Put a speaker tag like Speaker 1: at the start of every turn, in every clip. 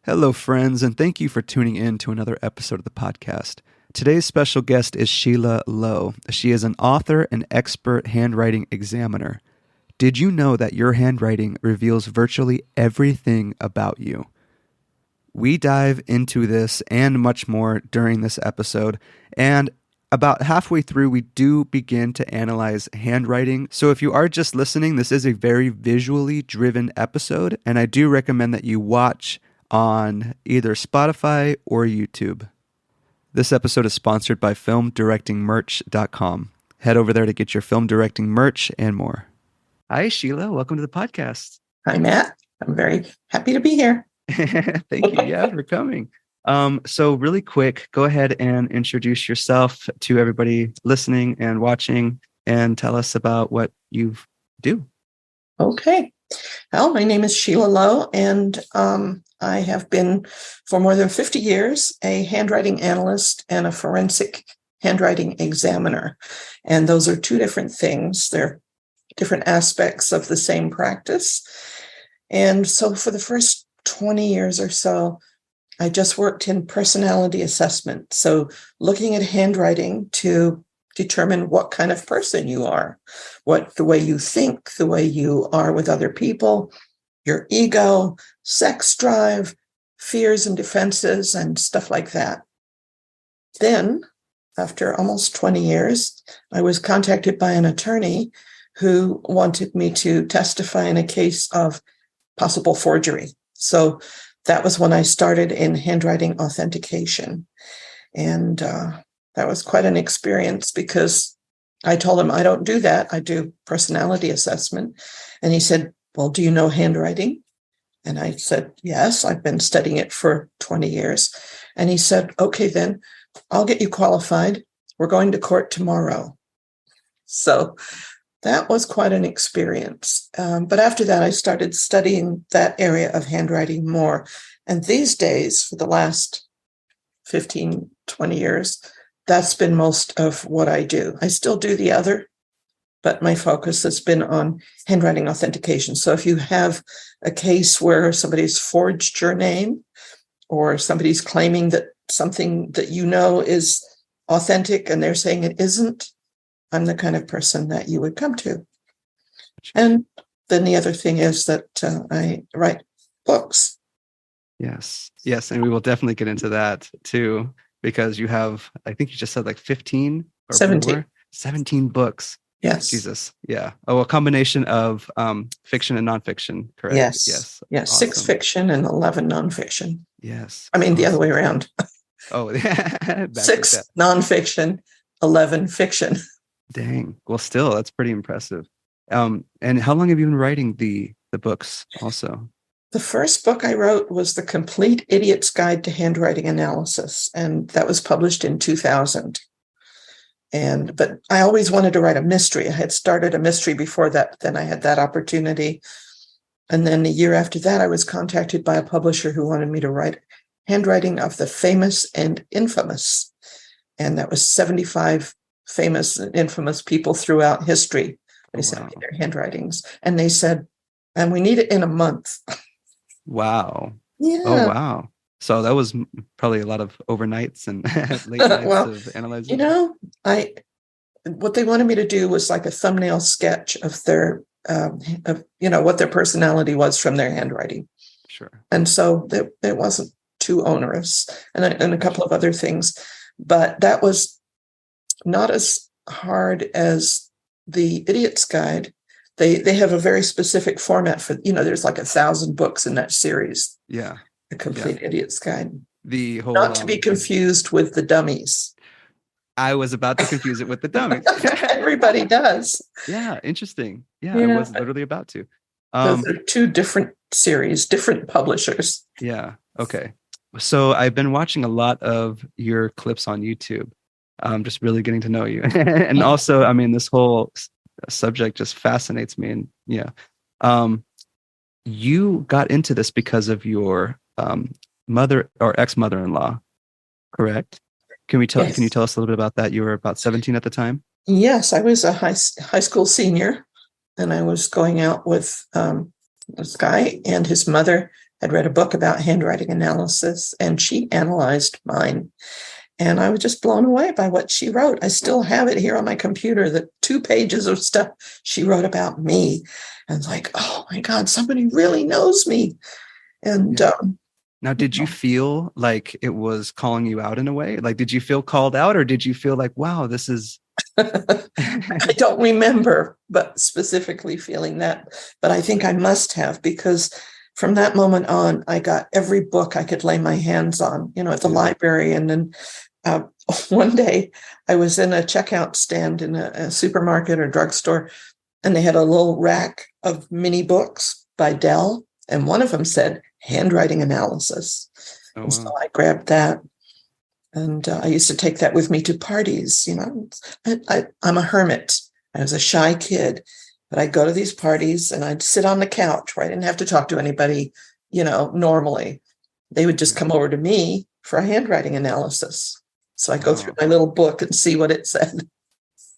Speaker 1: Hello, friends, and thank you for tuning in to another episode of the podcast. Today's special guest is Sheila Lowe. She is an author and expert handwriting examiner. Did you know that your handwriting reveals virtually everything about you? We dive into this and much more during this episode, and about halfway through, we do begin to analyze handwriting. So if you are just listening, this is a very visually driven episode, and I do recommend that you watch on either Spotify or YouTube. This episode is sponsored by filmdirectingmerch.com. Head over there to get your film directing merch and more. Hi, Sheila. Welcome to the podcast.
Speaker 2: Hi, Matt. I'm very happy to be here.
Speaker 1: Thank you. Yeah, for coming. So really quick, go ahead and introduce yourself to everybody listening and watching and tell us about what you do.
Speaker 2: Okay. Well, my name is Sheila Lowe, and I have been for more than 50 years a handwriting analyst and a forensic handwriting examiner. And those are two different things. They're different aspects of the same practice. And so for the first 20 years or so, I just worked in personality assessment. So looking at handwriting to determine what kind of person you are, what the way you think, the way you are with other people, your ego, sex drive, fears and defenses, and stuff like that. Then, after almost 20 years, I was contacted by an attorney who wanted me to testify in a case of possible forgery. So that was when I started in handwriting authentication. And that was quite an experience because I told him I don't do that. I do personality assessment. And he said, well, do you know handwriting? And I said, yes, I've been studying it for 20 years. And he said, okay, then I'll get you qualified. We're going to court tomorrow. So that was quite an experience. But after that, I started studying that area of handwriting more. And these days, for the last 15, 20 years, that's been most of what I do. I still do the other, but my focus has been on handwriting authentication. So if you have a case where somebody's forged your name or somebody's claiming that something that you know is authentic and they're saying it isn't, I'm the kind of person that you would come to. And then the other thing is that I write books.
Speaker 1: Yes. And we will definitely get into that too, because you have, I think you just said like 15 or
Speaker 2: 17.
Speaker 1: More? 17 books.
Speaker 2: Yes.
Speaker 1: Jesus. Yeah. Oh, a combination of fiction and nonfiction, correct?
Speaker 2: Yes. Awesome. 6 fiction and 11 nonfiction.
Speaker 1: Yes.
Speaker 2: I mean, the other way around.
Speaker 1: Oh,
Speaker 2: 6 nonfiction, 11 fiction.
Speaker 1: Dang. Well, still, that's pretty impressive. And how long have you been writing the books also?
Speaker 2: The first book I wrote was The Complete Idiot's Guide to Handwriting Analysis, and that was published in 2000. But I always wanted to write a mystery. I had started a mystery before that. Then I had that opportunity. And then a year after that, I was contacted by a publisher who wanted me to write Handwriting of the Famous and Infamous. And that was 75 famous and infamous people throughout history. They sent me their handwritings. And they said, and we need it in a month.
Speaker 1: Wow.
Speaker 2: Yeah.
Speaker 1: Oh, wow. So that was probably a lot of overnights and late nights of analyzing.
Speaker 2: What they wanted me to do was like a thumbnail sketch of their, what their personality was from their handwriting.
Speaker 1: Sure.
Speaker 2: And so it wasn't too onerous, and a couple of other things, but that was not as hard as the Idiot's Guide. They have a very specific format for, there's like 1,000 books in that series.
Speaker 1: Yeah.
Speaker 2: The Complete Idiot's Guide.
Speaker 1: The whole,
Speaker 2: not to be confused with the dummies.
Speaker 1: I was about to confuse it with the dummies.
Speaker 2: Everybody does.
Speaker 1: Yeah, interesting. Yeah, I was literally about to.
Speaker 2: Those are 2 different series, different publishers.
Speaker 1: Yeah. Okay. So I've been watching a lot of your clips on YouTube. Just really getting to know you. And also, I mean, this whole subject just fascinates me. And you got into this because of your mother or ex-mother-in-law, correct? Can you tell us a little bit about that? You were about 17 at the time?
Speaker 2: Yes, I was a high school senior, and I was going out with this guy and his mother had read a book about handwriting analysis, and she analyzed mine. And I was just blown away by what she wrote. I still have it here on my computer, the 2 pages of stuff she wrote about me. And it's like, oh my God, somebody really knows me. And
Speaker 1: now, did you feel like it was calling you out in a way? Like, did you feel called out, or did you feel like, wow, this is...
Speaker 2: I don't remember, but specifically feeling that, but I think I must have, because from that moment on, I got every book I could lay my hands on, at the library. And then one day I was in a checkout stand in a supermarket or drugstore, and they had a little rack of mini books by Dell. And one of them said handwriting analysis.
Speaker 1: Oh,
Speaker 2: and so I grabbed that. And I used to take that with me to parties. I'm a hermit. I was a shy kid, but I'd go to these parties and I'd sit on the couch where I didn't have to talk to anybody, normally. They would just come over to me for a handwriting analysis. So I go through my little book and see what it said.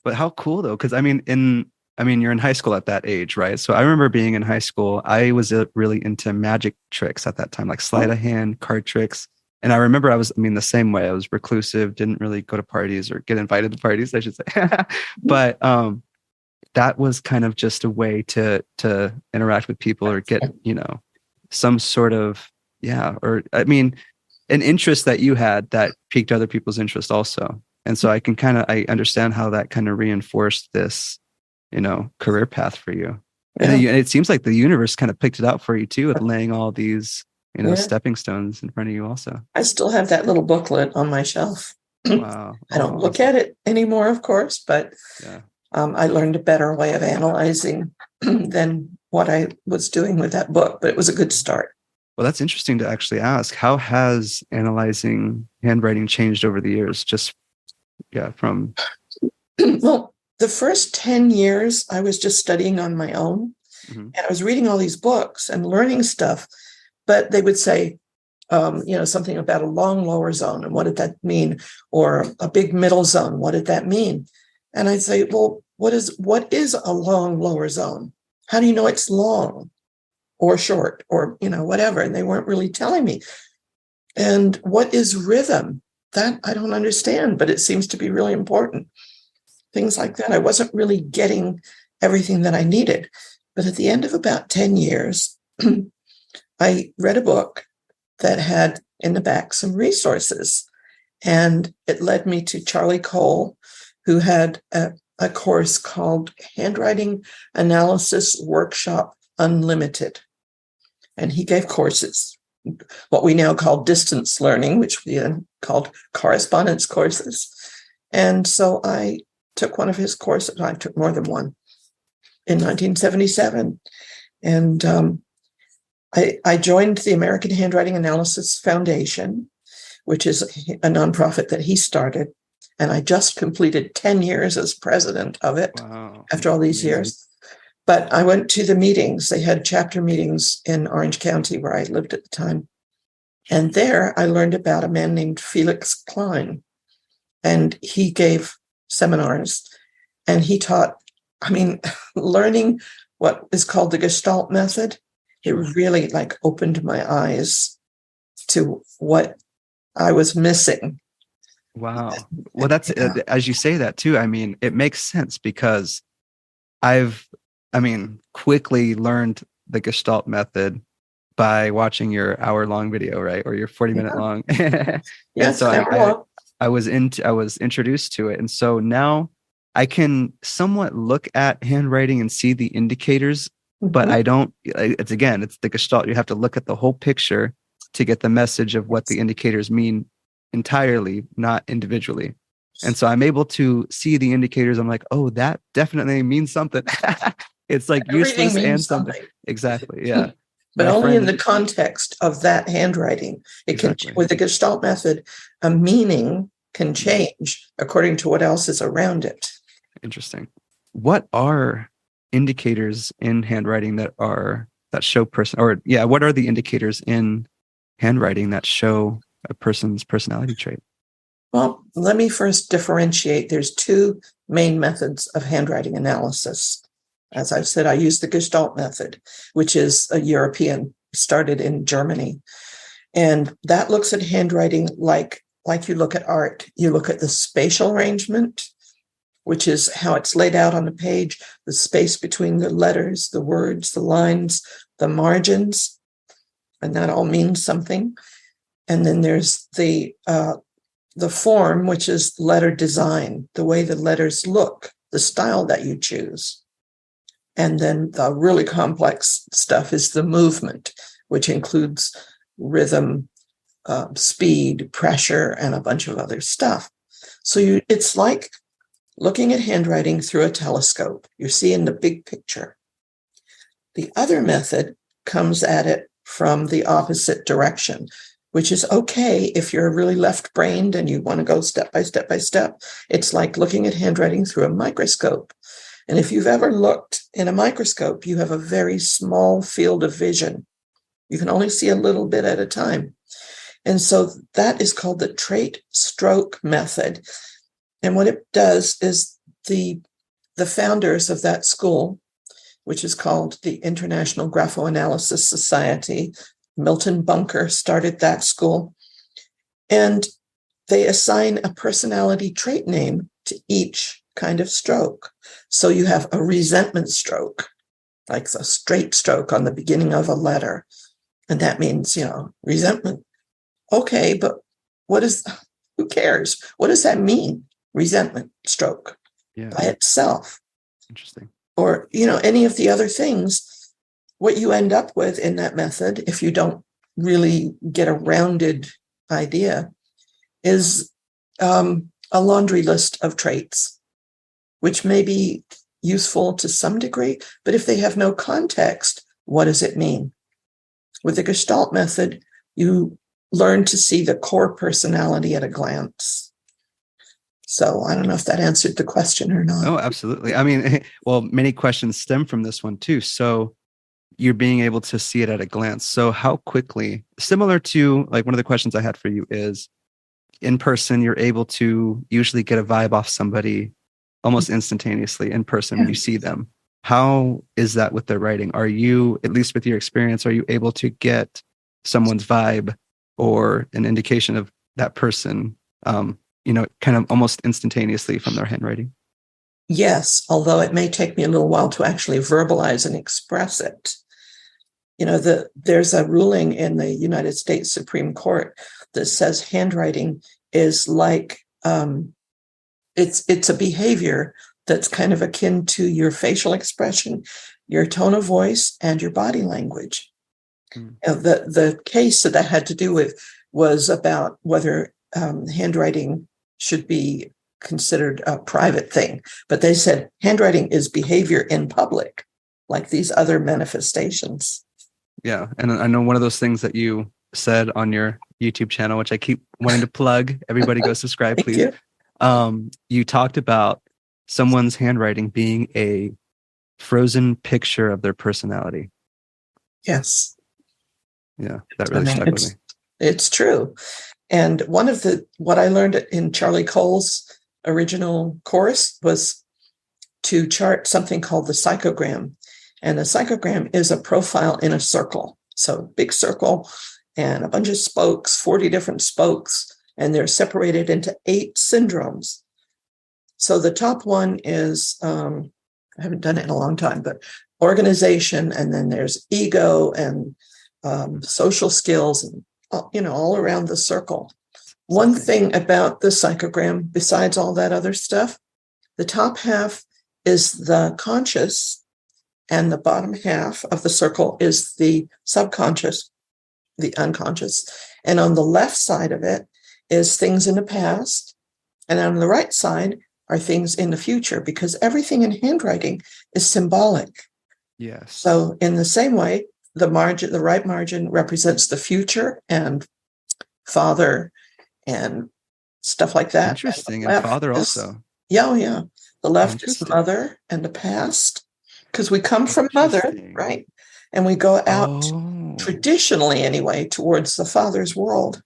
Speaker 1: But how cool though, because you're in high school at that age, right? So I remember being in high school. I was really into magic tricks at that time, like sleight of hand, card tricks. And I remember I was the same way. I was reclusive, didn't really go to parties or get invited to parties, I should say. But that was kind of just a way to interact with people or get, some sort of, an interest that you had that piqued other people's interest also. And so I understand how that kind of reinforced this, career path for you. And it seems like the universe kind of picked it out for you too, with laying all these, stepping stones in front of you also.
Speaker 2: I still have that little booklet on my shelf.
Speaker 1: Wow.
Speaker 2: I don't look at it anymore, of course, but I learned a better way of analyzing than what I was doing with that book, but it was a good start.
Speaker 1: Well, that's interesting to actually ask. How has analyzing handwriting changed over the years? From...
Speaker 2: Well, the first 10 years, I was just studying on my own. And I was reading all these books and learning stuff. But they would say, something about a long lower zone. And what did that mean? Or a big middle zone. What did that mean? And I'd say, well, what is a long lower zone? How do you know it's long or short or, whatever? And they weren't really telling me. And what is rhythm? That I don't understand, but it seems to be really important. Things like that. I wasn't really getting everything that I needed. But at the end of about 10 years, I read a book that had in the back some resources, and it led me to Charlie Cole, who had a course called Handwriting Analysis Workshop Unlimited. And he gave courses, what we now call distance learning, which we then called correspondence courses. And so I took one of his courses. I took more than one in 1977. And I joined the American Handwriting Analysis Foundation, which is a nonprofit that he started. And I just completed 10 years as president of it.
Speaker 1: Wow.
Speaker 2: After all these years. But I went to the meetings. They had chapter meetings in Orange County, where I lived at the time. And there I learned about a man named Felix Klein. And he gave seminars. And he taught, learning what is called the Gestalt method. It really opened my eyes to what I was missing.
Speaker 1: Wow. Well, that's, as you say that too, it makes sense, because I've quickly learned the Gestalt method by watching your hour-long video, right? Or your 40-minute long.
Speaker 2: Yeah,
Speaker 1: so I was introduced to it. And so now I can somewhat look at handwriting and see the indicators, but I don't, it's the Gestalt. You have to look at the whole picture to get the message of what the indicators mean entirely, not individually. And so I'm able to see the indicators. I'm like, oh, that definitely means something. It's like
Speaker 2: Everything
Speaker 1: useless
Speaker 2: means
Speaker 1: and something. Exactly. Yeah.
Speaker 2: But only in the context of that handwriting. It can, with the Gestalt method, a meaning can change according to what else is around it.
Speaker 1: Interesting. What are indicators in handwriting that show what are the indicators in handwriting that show a person's personality trait?
Speaker 2: Well, let me first differentiate. There's 2 main methods of handwriting analysis. As I've said, I use the Gestalt method, which is a European started in Germany. And that looks at handwriting like you look at art. You look at the spatial arrangement, which is how it's laid out on the page, the space between the letters, the words, the lines, the margins, and that all means something. And then there's the form, which is letter design, the way the letters look, the style that you choose. And then the really complex stuff is the movement, which includes rhythm, speed, pressure, and a bunch of other stuff. So it's like looking at handwriting through a telescope. You're seeing the big picture. The other method comes at it from the opposite direction, which is okay if you're really left-brained and you want to go step by step by step. It's like looking at handwriting through a microscope. And if you've ever looked in a microscope, you have a very small field of vision. You can only see a little bit at a time. And so that is called the trait stroke method. And what it does is the founders of that school, which is called the International Graphoanalysis Society, Milton Bunker started that school, and they assign a personality trait name to each kind of stroke. So you have a resentment stroke, like a straight stroke on the beginning of a letter. And that means, resentment. Okay, but who cares? What does that mean? Resentment stroke by itself.
Speaker 1: Interesting.
Speaker 2: Or, any of the other things, what you end up with in that method, if you don't really get a rounded idea, is a laundry list of traits, which may be useful to some degree, but if they have no context, what does it mean? With the Gestalt method, you learn to see the core personality at a glance. So I don't know if that answered the question or not.
Speaker 1: Oh, absolutely. I mean, well, many questions stem from this one too. So you're being able to see it at a glance. So how quickly, similar to like one of the questions I had for you is in person, you're able to usually get a vibe off somebody almost instantaneously in person when you see them. How is that with their writing? Are you, at least with your experience, are you able to get someone's vibe or an indication of that person, kind of almost instantaneously from their handwriting?
Speaker 2: Yes, although it may take me a little while to actually verbalize and express it. There's a ruling in the United States Supreme Court that says handwriting is like, it's a behavior that's kind of akin to your facial expression, your tone of voice, and your body language. The case that had to do with was about whether handwriting should be considered a private thing. But they said handwriting is behavior in public, like these other manifestations.
Speaker 1: Yeah. And I know one of those things that you said on your YouTube channel, which I keep wanting to plug, everybody go subscribe, please. You talked about someone's handwriting being a frozen picture of their personality.
Speaker 2: Yes.
Speaker 1: Yeah, that really stuck with me.
Speaker 2: It's true. And what I learned in Charlie Cole's original course was to chart something called the psychogram. And a psychogram is a profile in a circle. So big circle and a bunch of spokes, 40 different spokes, and they're separated into 8 syndromes. So the top one is, I haven't done it in a long time, but organization, and then there's ego and social skills, and all around the circle. One thing about the psychogram, besides all that other stuff, the top half is the conscious, and the bottom half of the circle is the subconscious, the unconscious. And on the left side of it is things in the past, and on the right side are things in the future, because everything in handwriting is symbolic.
Speaker 1: Yes.
Speaker 2: So in the same way, the right margin represents the future and father and stuff like that.
Speaker 1: Interesting. And father also.
Speaker 2: Yeah. The left is mother and the past, because we come from mother, right? And we go out traditionally anyway towards the father's world.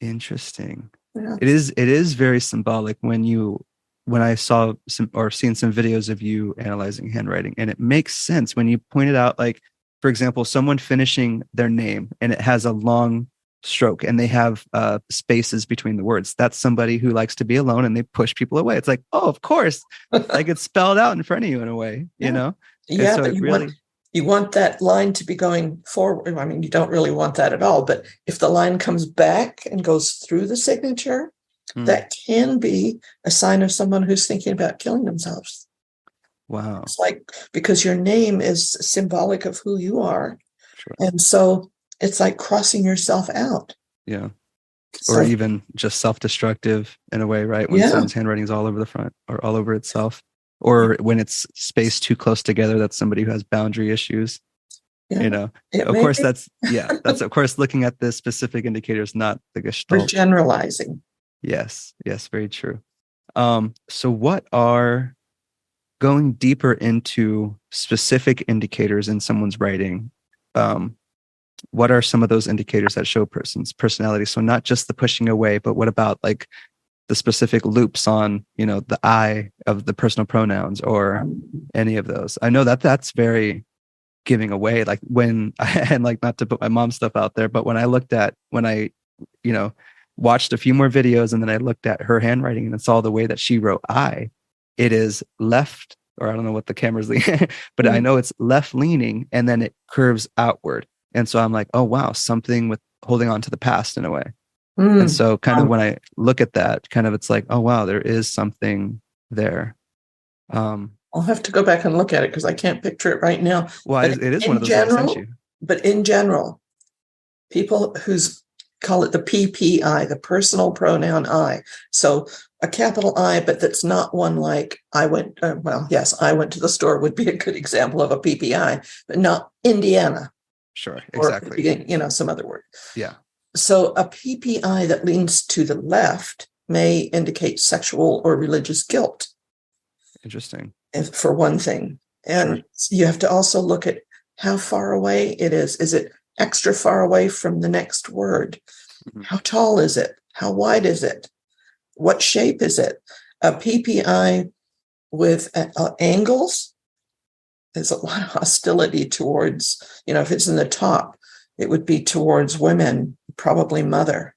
Speaker 1: Interesting.
Speaker 2: Yeah.
Speaker 1: It is very symbolic when I saw seen some videos of you analyzing handwriting, and it makes sense when you pointed out, like, for example, someone finishing their name and it has a long stroke and they have spaces between the words. That's somebody who likes to be alone and they push people away. It's like, oh, of course, like it's spelled out in front of you in a way, you
Speaker 2: Yeah.
Speaker 1: know? And
Speaker 2: Yeah,
Speaker 1: so
Speaker 2: but
Speaker 1: it really,
Speaker 2: you want that line to be going forward. I mean, you don't really want that at all, but if the line comes back and goes through the signature, that can be a sign of someone who's thinking about killing themselves.
Speaker 1: wow.
Speaker 2: It's like, because your name is symbolic of who you are.
Speaker 1: Sure.
Speaker 2: And so it's like crossing yourself out.
Speaker 1: Yeah.
Speaker 2: So,
Speaker 1: Or even just self-destructive in a way, right? When
Speaker 2: yeah,
Speaker 1: someone's handwriting is all over the front or all over itself, or when it's spaced too close together, that's somebody who has boundary issues.
Speaker 2: yeah,
Speaker 1: You know,
Speaker 2: it
Speaker 1: of
Speaker 2: may
Speaker 1: course,
Speaker 2: be.
Speaker 1: that's of course looking at the specific indicators, not the
Speaker 2: We're
Speaker 1: gestalt.
Speaker 2: generalizing.
Speaker 1: Yes, yes, very true. So what are going deeper into specific indicators in someone's writing? What are some of those indicators that show person's personality? So not just the pushing away, but what about like the specific loops on, you know, the I of the personal pronouns or any of those? I know that that's very giving away. Like when and like not to put my mom stuff out there, but when I, you know, watched a few more videos and then I looked at her handwriting and I saw the way that she wrote I, it is left, or I don't know what the camera's leaning, but I know it's left leaning and then it curves outward. And so I'm like, oh wow, something with holding on to the past in a way. And so kind of when I look at that, kind of it's like, oh wow, there is something there.
Speaker 2: I'll have to go back and look at it because I can't picture it right now.
Speaker 1: Well,
Speaker 2: But
Speaker 1: it is
Speaker 2: in
Speaker 1: one of those that I sent
Speaker 2: general,
Speaker 1: you.
Speaker 2: but in general, people who's call it the PPI, the personal pronoun I. So a capital I, but that's not one like I went, well, yes, I went to the store would be a good example of a PPI, but not Indiana.
Speaker 1: Sure,
Speaker 2: Or,
Speaker 1: exactly.
Speaker 2: you know, some other word.
Speaker 1: Yeah.
Speaker 2: So a PPI that leans to the left may indicate sexual or religious guilt.
Speaker 1: Interesting.
Speaker 2: For one thing. And you have to also look at how far away it is. Is it extra far away from the next word? How tall is it? How wide is it? What shape is it? A PPI with angles, there's a lot of hostility towards, you know, if it's in the top, it would be towards women, probably mother.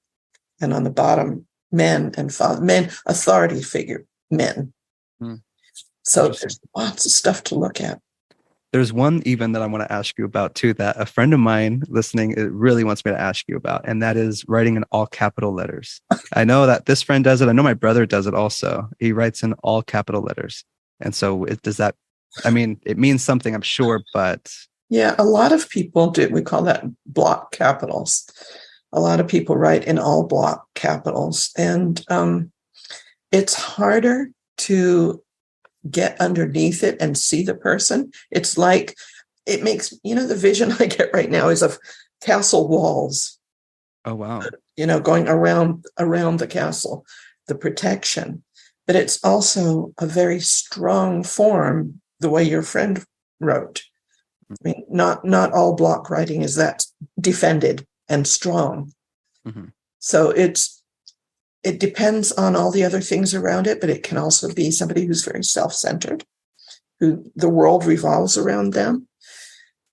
Speaker 2: And on the bottom, men and father, men, authority figure, men. So there's lots of stuff to look at.
Speaker 1: There's one even that I want to ask you about too, that a friend of mine listening really wants me to ask you about, and that is writing in all capital letters. I know that this friend does it. I know my brother does it also. He writes in all capital letters. And so does that, I mean, it means something, I'm sure, but.
Speaker 2: Yeah, a lot of people do. We call that block capitals. A lot of people write in all block capitals. And it's harder to get underneath it and see the person. It's like, it makes, you know, the vision I get right now is of castle walls.
Speaker 1: Oh, wow.
Speaker 2: You know, going around the castle, the protection. But it's also a very strong form, the way your friend wrote. I mean, not all block writing is that defended and strong. So it depends on all the other things around it, but it can also be somebody who's very self-centered, who the world revolves around them.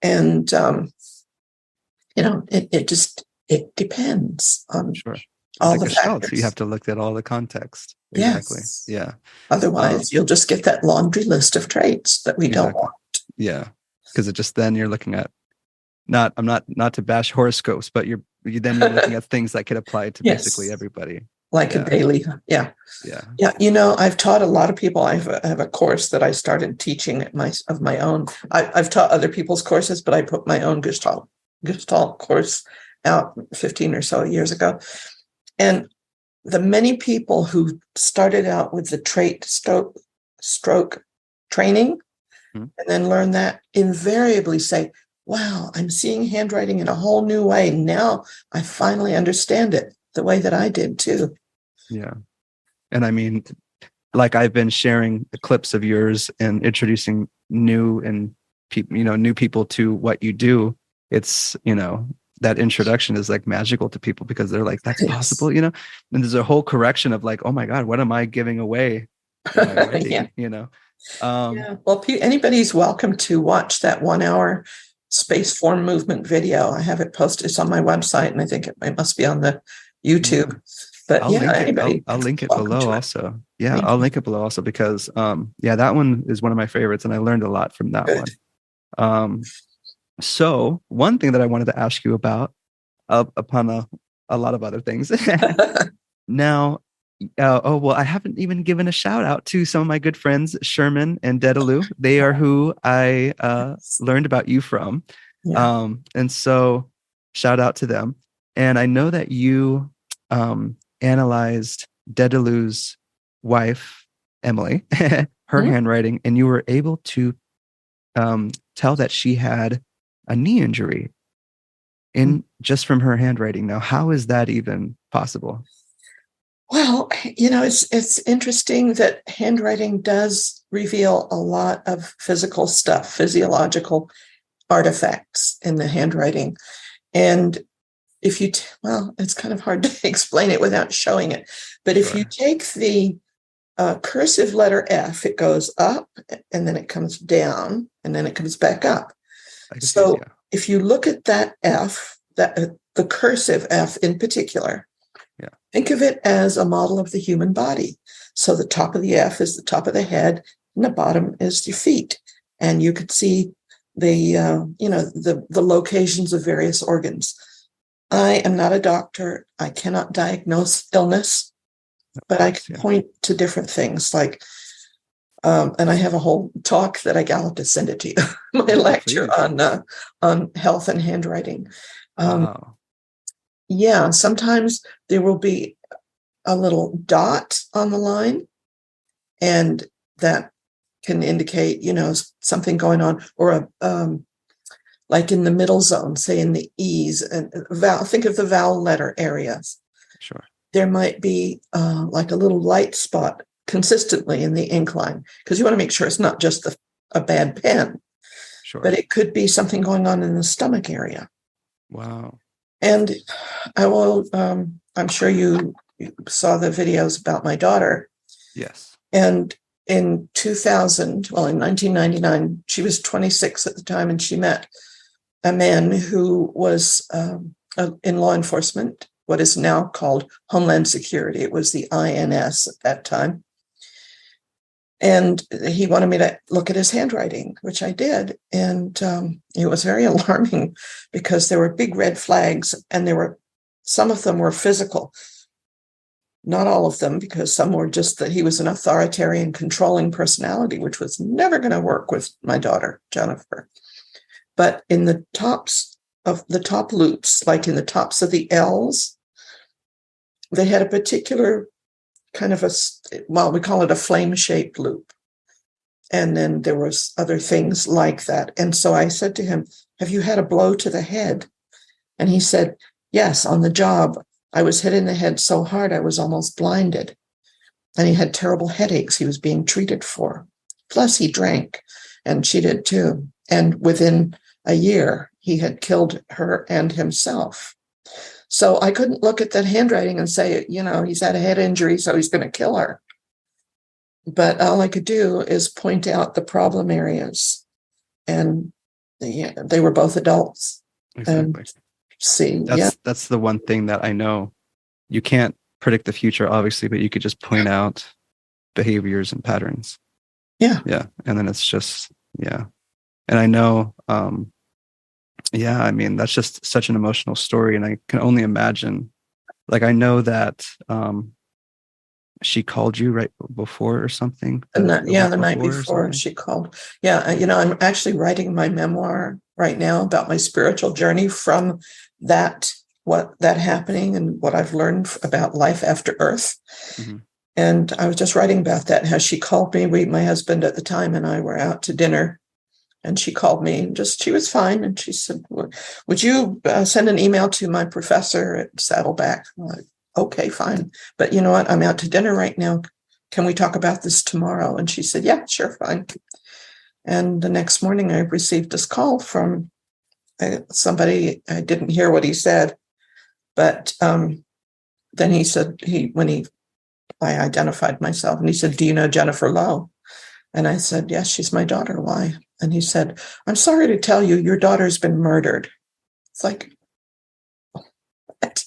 Speaker 2: And, you know, it depends on all the factors.
Speaker 1: So you have to look at all the context.
Speaker 2: Exactly.
Speaker 1: Yes. Yeah.
Speaker 2: Otherwise, you'll just get that laundry list of traits that we don't want.
Speaker 1: Yeah. Because it just, then you're looking at, not to bash horoscopes, but you're looking at things that could apply to basically everybody.
Speaker 2: Like a daily. Yeah. You know, I've taught a lot of people. I have a course that I started teaching of my own. I've taught other people's courses, but I put my own Gestalt course out 15 or so years ago. And the many people who started out with the trait stroke training and then learn that invariably say, wow, I'm seeing handwriting in a whole new way. Now I finally understand it the way that I did too.
Speaker 1: Yeah. And I mean, like I've been sharing the clips of yours and introducing new people to what you do. It's, you know, that introduction is like magical to people because they're like, that's possible, you know? And there's a whole correction of like, oh my God, what am I giving away? You know?
Speaker 2: Well, anybody's welcome to watch that 1 hour space form movement video. I have it posted. It's on my website, and I think it must be on the YouTube.
Speaker 1: Mm.
Speaker 2: But
Speaker 1: I'll link it.
Speaker 2: anybody,
Speaker 1: I'll link it
Speaker 2: welcome
Speaker 1: below
Speaker 2: to it.
Speaker 1: also. Yeah,
Speaker 2: Thank
Speaker 1: I'll
Speaker 2: you.
Speaker 1: link it below also because that one is one of my favorites and I learned a lot from that
Speaker 2: Good.
Speaker 1: one. So one thing that I wanted to ask you about upon a lot of other things. Now, well, I haven't even given a shout out to some of my good friends, Sherman and Dedaloo. They are who I learned about you from.
Speaker 2: Yeah.
Speaker 1: And so shout out to them. And I know that you analyzed Dedaloo's wife, Emily, her
Speaker 2: Mhm.
Speaker 1: handwriting, and you were able to tell that she had a knee injury in just from her handwriting. Now, how is that even possible?
Speaker 2: Well, it's interesting that handwriting does reveal a lot of physical stuff, physiological artifacts in the handwriting. And if you, well, it's kind of hard to explain it without showing it. But if you
Speaker 1: Sure.
Speaker 2: take the cursive letter F, it goes up and then it comes down and then it comes back up.
Speaker 1: I can see it.
Speaker 2: So
Speaker 1: Yeah.
Speaker 2: if you look at that F, the cursive F in particular,
Speaker 1: Yeah.
Speaker 2: think of it as a model of the human body. So the top of the F is the top of the head, and the bottom is your feet. And you could see the locations of various organs. I am not a doctor. I cannot diagnose illness, but I can point to different things like, and I have a whole talk that I'll have to send it to you. My lecture
Speaker 1: Please.
Speaker 2: on health and handwriting.
Speaker 1: Wow.
Speaker 2: Yeah, sometimes there will be a little dot on the line, and that can indicate, something going on, or like in the middle zone, say in the E's and vowel. Think of the vowel letter areas.
Speaker 1: Sure.
Speaker 2: There might be like a little light spot consistently in the ink line, because you want to make sure it's not just a bad pen,
Speaker 1: Sure.
Speaker 2: but it could be something going on in the stomach area.
Speaker 1: Wow.
Speaker 2: And I will, I'm sure you saw the videos about my daughter.
Speaker 1: Yes.
Speaker 2: And in 1999, she was 26 at the time, and she met a man who was in law enforcement, what is now called Homeland Security. It was the INS at that time. And he wanted me to look at his handwriting, which I did. And it was very alarming because there were big red flags, and some of them were physical. Not all of them, because some were just that he was an authoritarian, controlling personality, which was never going to work with my daughter, Jennifer. But in the tops of the top loops, like in the tops of the L's, they had a particular kind of we call it a flame-shaped loop. And then there was other things like that. And so I said to him, "Have you had a blow to the head?" And he said, "Yes, on the job. I was hit in the head so hard I was almost blinded." And he had terrible headaches he was being treated for. Plus he drank, and she did too. And within a year, he had killed her and himself. So I couldn't look at that handwriting and say, he's had a head injury, so he's going to kill her. But all I could do is point out the problem areas. And they were both adults.
Speaker 1: Exactly.
Speaker 2: And see,
Speaker 1: That's the one thing that I know. You can't predict the future, obviously, but you could just point out behaviors and patterns.
Speaker 2: Yeah.
Speaker 1: Yeah. And then it's just, yeah. And I know, I mean, that's just such an emotional story. And I can only imagine, like, I know that she called you right before or something.
Speaker 2: The night before she called. Yeah. I'm actually writing my memoir right now about my spiritual journey from what happening and what I've learned about life after Earth. Mm-hmm. And I was just writing about that, how she called me. My husband at the time and I were out to dinner, and she called me, and she was fine. And she said, "Would you send an email to my professor at Saddleback?" I'm like, "Okay, fine. But you know what? I'm out to dinner right now. Can we talk about this tomorrow?" And she said, "Yeah, sure, fine." And the next morning I received this call from somebody. I didn't hear what he said, but then he said, I identified myself, and he said, "Do you know Jennifer Lowe?" And I said, yes, she's my daughter. Why? And he said, I'm sorry to tell you, your daughter's been murdered. It's like, what?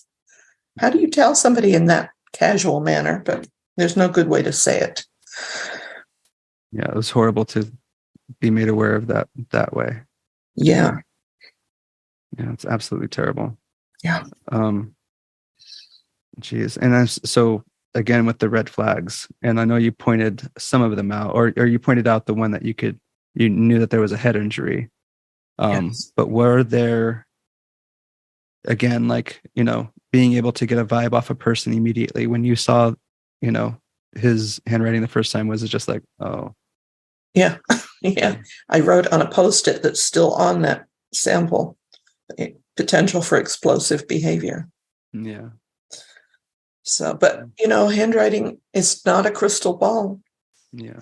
Speaker 2: How do you tell somebody in that casual manner? But there's no good way to say it.
Speaker 1: Yeah, it was horrible to be made aware of that way.
Speaker 2: Yeah.
Speaker 1: Yeah, it's absolutely terrible.
Speaker 2: Yeah.
Speaker 1: Geez. And so again with the red flags, and I know you pointed some of them out, or you pointed out the one that you knew that there was a head injury.
Speaker 2: Yes.
Speaker 1: But were there, again, like, being able to get a vibe off a person immediately when you saw, his handwriting the first time? Was it just like, oh,
Speaker 2: yeah. Yeah. I wrote on a Post-it that's still on that sample, potential for explosive behavior.
Speaker 1: yeah.
Speaker 2: So, but handwriting is not a crystal ball.
Speaker 1: Yeah.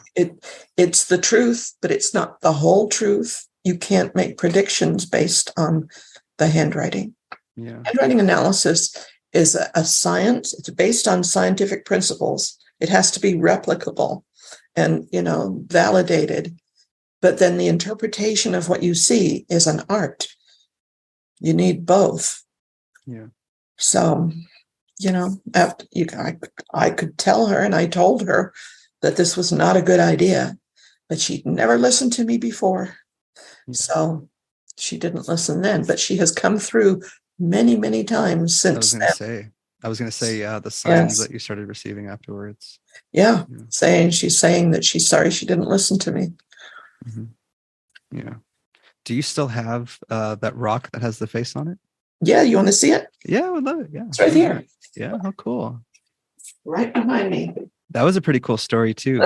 Speaker 2: It's the truth, but it's not the whole truth. You can't make predictions based on the handwriting.
Speaker 1: Yeah.
Speaker 2: Handwriting analysis is a science. It's based on scientific principles. It has to be replicable and, validated. But then the interpretation of what you see is an art. You need both.
Speaker 1: Yeah.
Speaker 2: So, I could tell her, and I told her that this was not a good idea, but she'd never listened to me before.
Speaker 1: Yeah.
Speaker 2: So she didn't listen then, but she has come through many, many times since then.
Speaker 1: I was going to say, the signs that you started receiving afterwards.
Speaker 2: Yeah. She's saying that she's sorry she didn't listen to me.
Speaker 1: Mm-hmm. Yeah. Do you still have that rock that has the face on it?
Speaker 2: Yeah. You want to see it?
Speaker 1: Yeah, I would love it. Yeah.
Speaker 2: It's right here.
Speaker 1: Yeah. How cool.
Speaker 2: Right behind me.
Speaker 1: That was a pretty cool story too.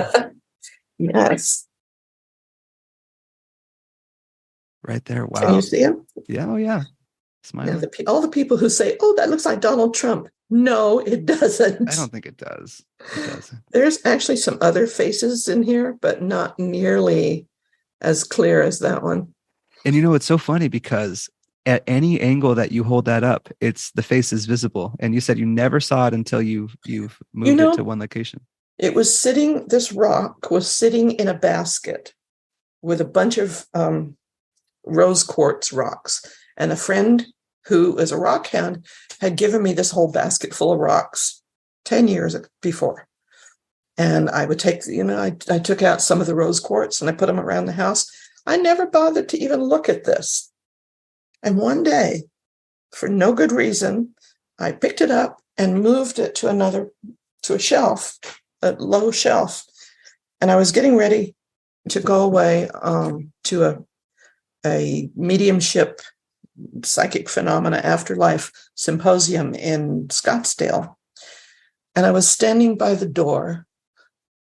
Speaker 2: Yes.
Speaker 1: Right there. Wow.
Speaker 2: Can you see him?
Speaker 1: Yeah. Oh yeah. Smiling.
Speaker 2: Yeah, all the people who say, oh, that looks like Donald Trump. No, it doesn't.
Speaker 1: I don't think it does. It doesn't.
Speaker 2: There's actually some other faces in here, but not nearly as clear as that one.
Speaker 1: And it's so funny because at any angle that you hold that up, the face is visible. And you said you never saw it until you've moved it to one location.
Speaker 2: This rock was sitting in a basket with a bunch of rose quartz rocks. And a friend who is a rock hound had given me this whole basket full of rocks 10 years before. And I would take, I took out some of the rose quartz and I put them around the house. I never bothered to even look at this. And one day, for no good reason, I picked it up and moved it to a shelf, a low shelf. And I was getting ready to go away to a mediumship psychic phenomena afterlife symposium in Scottsdale. And I was standing by the door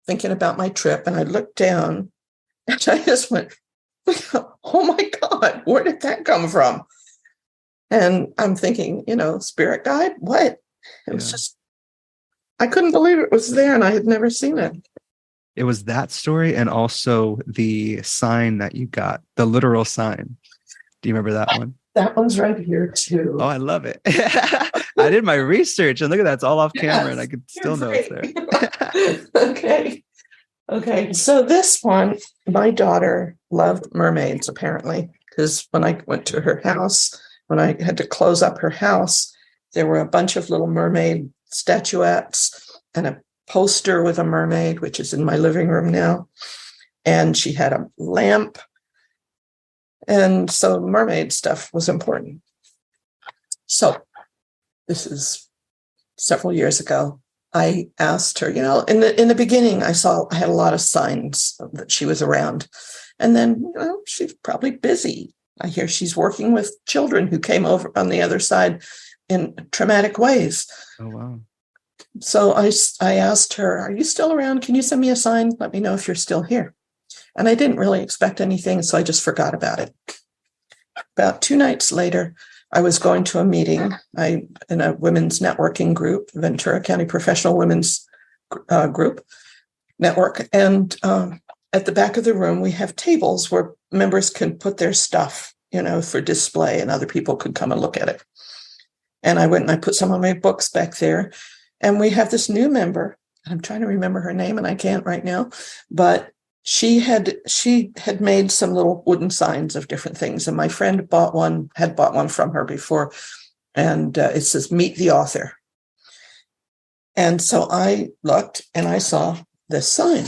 Speaker 2: thinking about my trip, and I looked down and I just went, oh my God, where did that come from? And I'm thinking, spirit guide, what? It was just, I couldn't believe it was there and I had never seen it.
Speaker 1: It was that story and also the sign that you got, the literal sign. Do you remember that one?
Speaker 2: That one's right here too.
Speaker 1: Oh, I love it. I did my research and look at that. It's all off camera and I could still know it's
Speaker 2: there. Okay. So this one, my daughter loved mermaids apparently, because when I went to her house, when I had to close up her house, there were a bunch of little mermaid statuettes and a poster with a mermaid, which is in my living room now. And she had a lamp. And so mermaid stuff was important. So this is several years ago. I asked her, in the beginning, I had a lot of signs that she was around. And then, she's probably busy. I hear she's working with children who came over on the other side in traumatic ways.
Speaker 1: Oh, wow.
Speaker 2: So I asked her, are you still around? Can you send me a sign? Let me know if you're still here. And I didn't really expect anything, so I just forgot about it. About 2 nights later, I was going to a meeting in a women's networking group, Ventura County Professional Women's Group Network. And at the back of the room, we have tables where members can put their stuff, for display, and other people could come and look at it. And I went and I put some of my books back there. And we have this new member. I'm trying to remember her name, and I can't right now. But she had made some little wooden signs of different things, and my friend had bought one from her before, and it says "Meet the author." And so I looked and I saw this sign,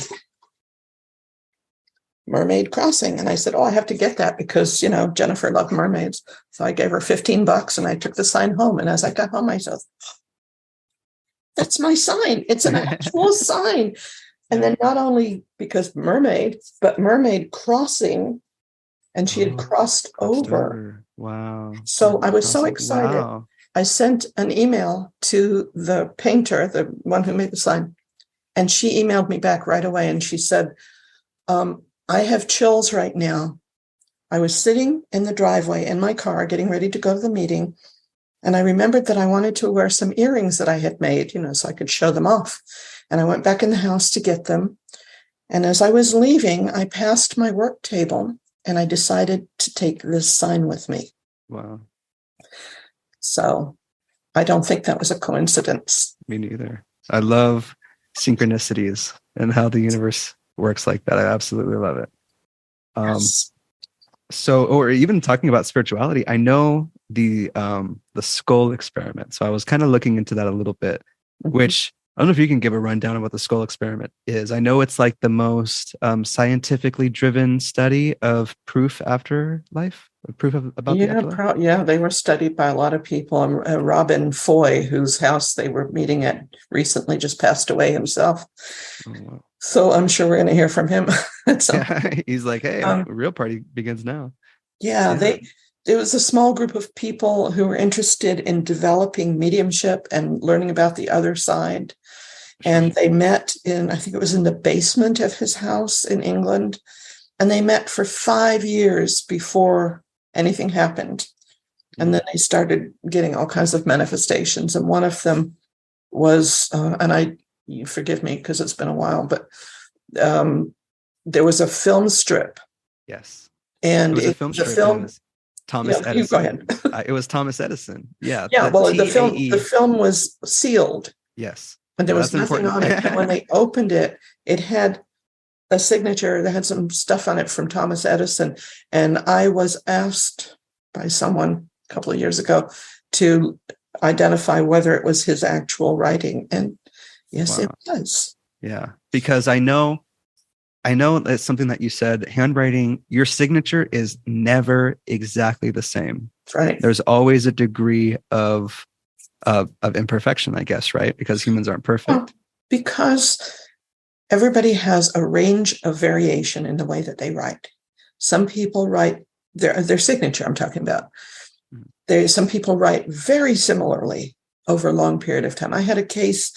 Speaker 2: Mermaid Crossing. And I said, oh, I have to get that because, Jennifer loved mermaids. So I gave her $15 and I took the sign home. And as I got home, I said, that's my sign. It's an actual sign. And then not only because mermaid, but Mermaid Crossing. And she had crossed over.
Speaker 1: Wow.
Speaker 2: So I was so excited.
Speaker 1: Wow.
Speaker 2: I sent an email to the painter, the one who made the sign, and she emailed me back right away. And she said, I have chills right now. I was sitting in the driveway in my car getting ready to go to the meeting. And I remembered that I wanted to wear some earrings that I had made, so I could show them off. And I went back in the house to get them. And as I was leaving, I passed my work table and I decided to take this sign with me.
Speaker 1: Wow.
Speaker 2: So I don't think that was a coincidence.
Speaker 1: Me neither. I love synchronicities and how the universe works like that. I absolutely love it.
Speaker 2: Yes.
Speaker 1: So, or even talking about spirituality, I know the skull experiment. So I was kind of looking into that a little bit, which I don't know if you can give a rundown of what the skull experiment is. I know it's like the most scientifically driven study of proof after life, about the afterlife.
Speaker 2: They were studied by a lot of people. Robin Foy, whose house they were meeting at recently, just passed away himself. Oh, wow. So I'm sure we're going to hear from him.
Speaker 1: He's like, hey, real party begins now.
Speaker 2: Yeah, there was a small group of people who were interested in developing mediumship and learning about the other side. And they met I think it was in the basement of his house in England. And they met for 5 years before anything happened. And then they started getting all kinds of manifestations. And one of them was, you forgive me because it's been a while, but there was a film strip.
Speaker 1: Yes.
Speaker 2: And
Speaker 1: it was a film strip. Thomas Edison.
Speaker 2: Go ahead.
Speaker 1: It was Thomas Edison. Yeah.
Speaker 2: Yeah. Well, the film was sealed.
Speaker 1: Yes.
Speaker 2: And there was nothing on it. And when they opened it, it had a signature that had some stuff on it from Thomas Edison. And I was asked by someone a couple of years ago to identify whether it was his actual writing. And yes, It was.
Speaker 1: Yeah. Because I know it's something that you said, handwriting, your signature is never exactly the same.
Speaker 2: That's right.
Speaker 1: There's always a degree of imperfection, I guess, right? Because humans aren't perfect. Well,
Speaker 2: because everybody has a range of variation in the way that they write. Some people write their signature, I'm talking about. Some people write very similarly over a long period of time. I had a case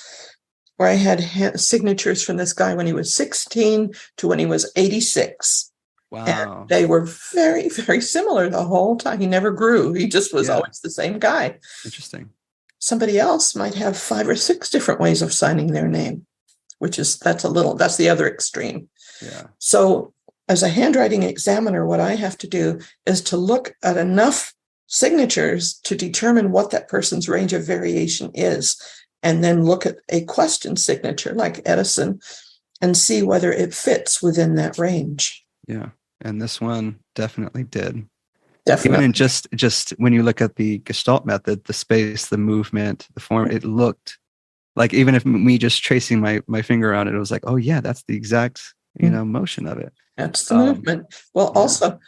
Speaker 2: where I had signatures from this guy when he was 16 to when he was 86.
Speaker 1: Wow.
Speaker 2: And they were very, very similar the whole time. He never grew. He just was always the same guy.
Speaker 1: Interesting.
Speaker 2: Somebody else might have 5 or 6 different ways of signing their name, that's the other extreme.
Speaker 1: Yeah.
Speaker 2: So as a handwriting examiner, what I have to do is to look at enough signatures to determine what that person's range of variation is, and then look at a question signature like Edison and see whether it fits within that range.
Speaker 1: Yeah. And this one definitely did.
Speaker 2: Definitely.
Speaker 1: Even in just when you look at the Gestalt method, the space, the movement, the form, it looked like, even if me just tracing my finger on it, it was like, oh yeah, that's the exact, motion of it.
Speaker 2: That's the movement. Well, also,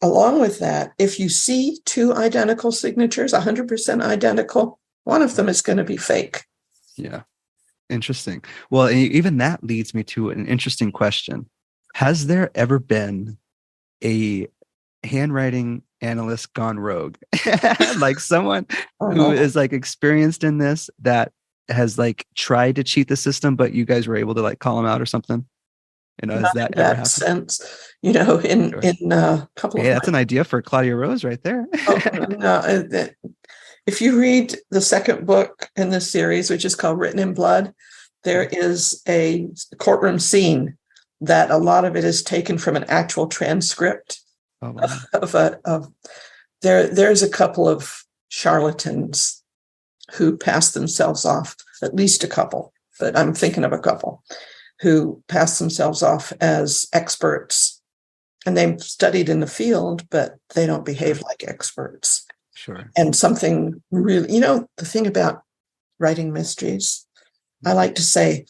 Speaker 2: along with that, if you see 2 identical signatures, 100% identical, one of them is going to be fake.
Speaker 1: Yeah. Interesting. Well, even that leads me to an interesting question. Has there ever been a handwriting analyst gone rogue? Like someone who is like experienced in this that has like tried to cheat the system, but you guys were able to like call them out or something? Has that ever happened?
Speaker 2: Sense, in a couple of.
Speaker 1: Hey, that's an idea for Claudia Rose right there.
Speaker 2: If you read the second book in this series, which is called Written in Blood, there is a courtroom scene that a lot of it is taken from an actual transcript there's a couple of charlatans who pass themselves off, at least a couple, but I'm thinking of a couple. who pass themselves off as experts, and they've studied in the field, but they don't behave like experts.
Speaker 1: Sure.
Speaker 2: And something really, the thing about writing mysteries, I like to say,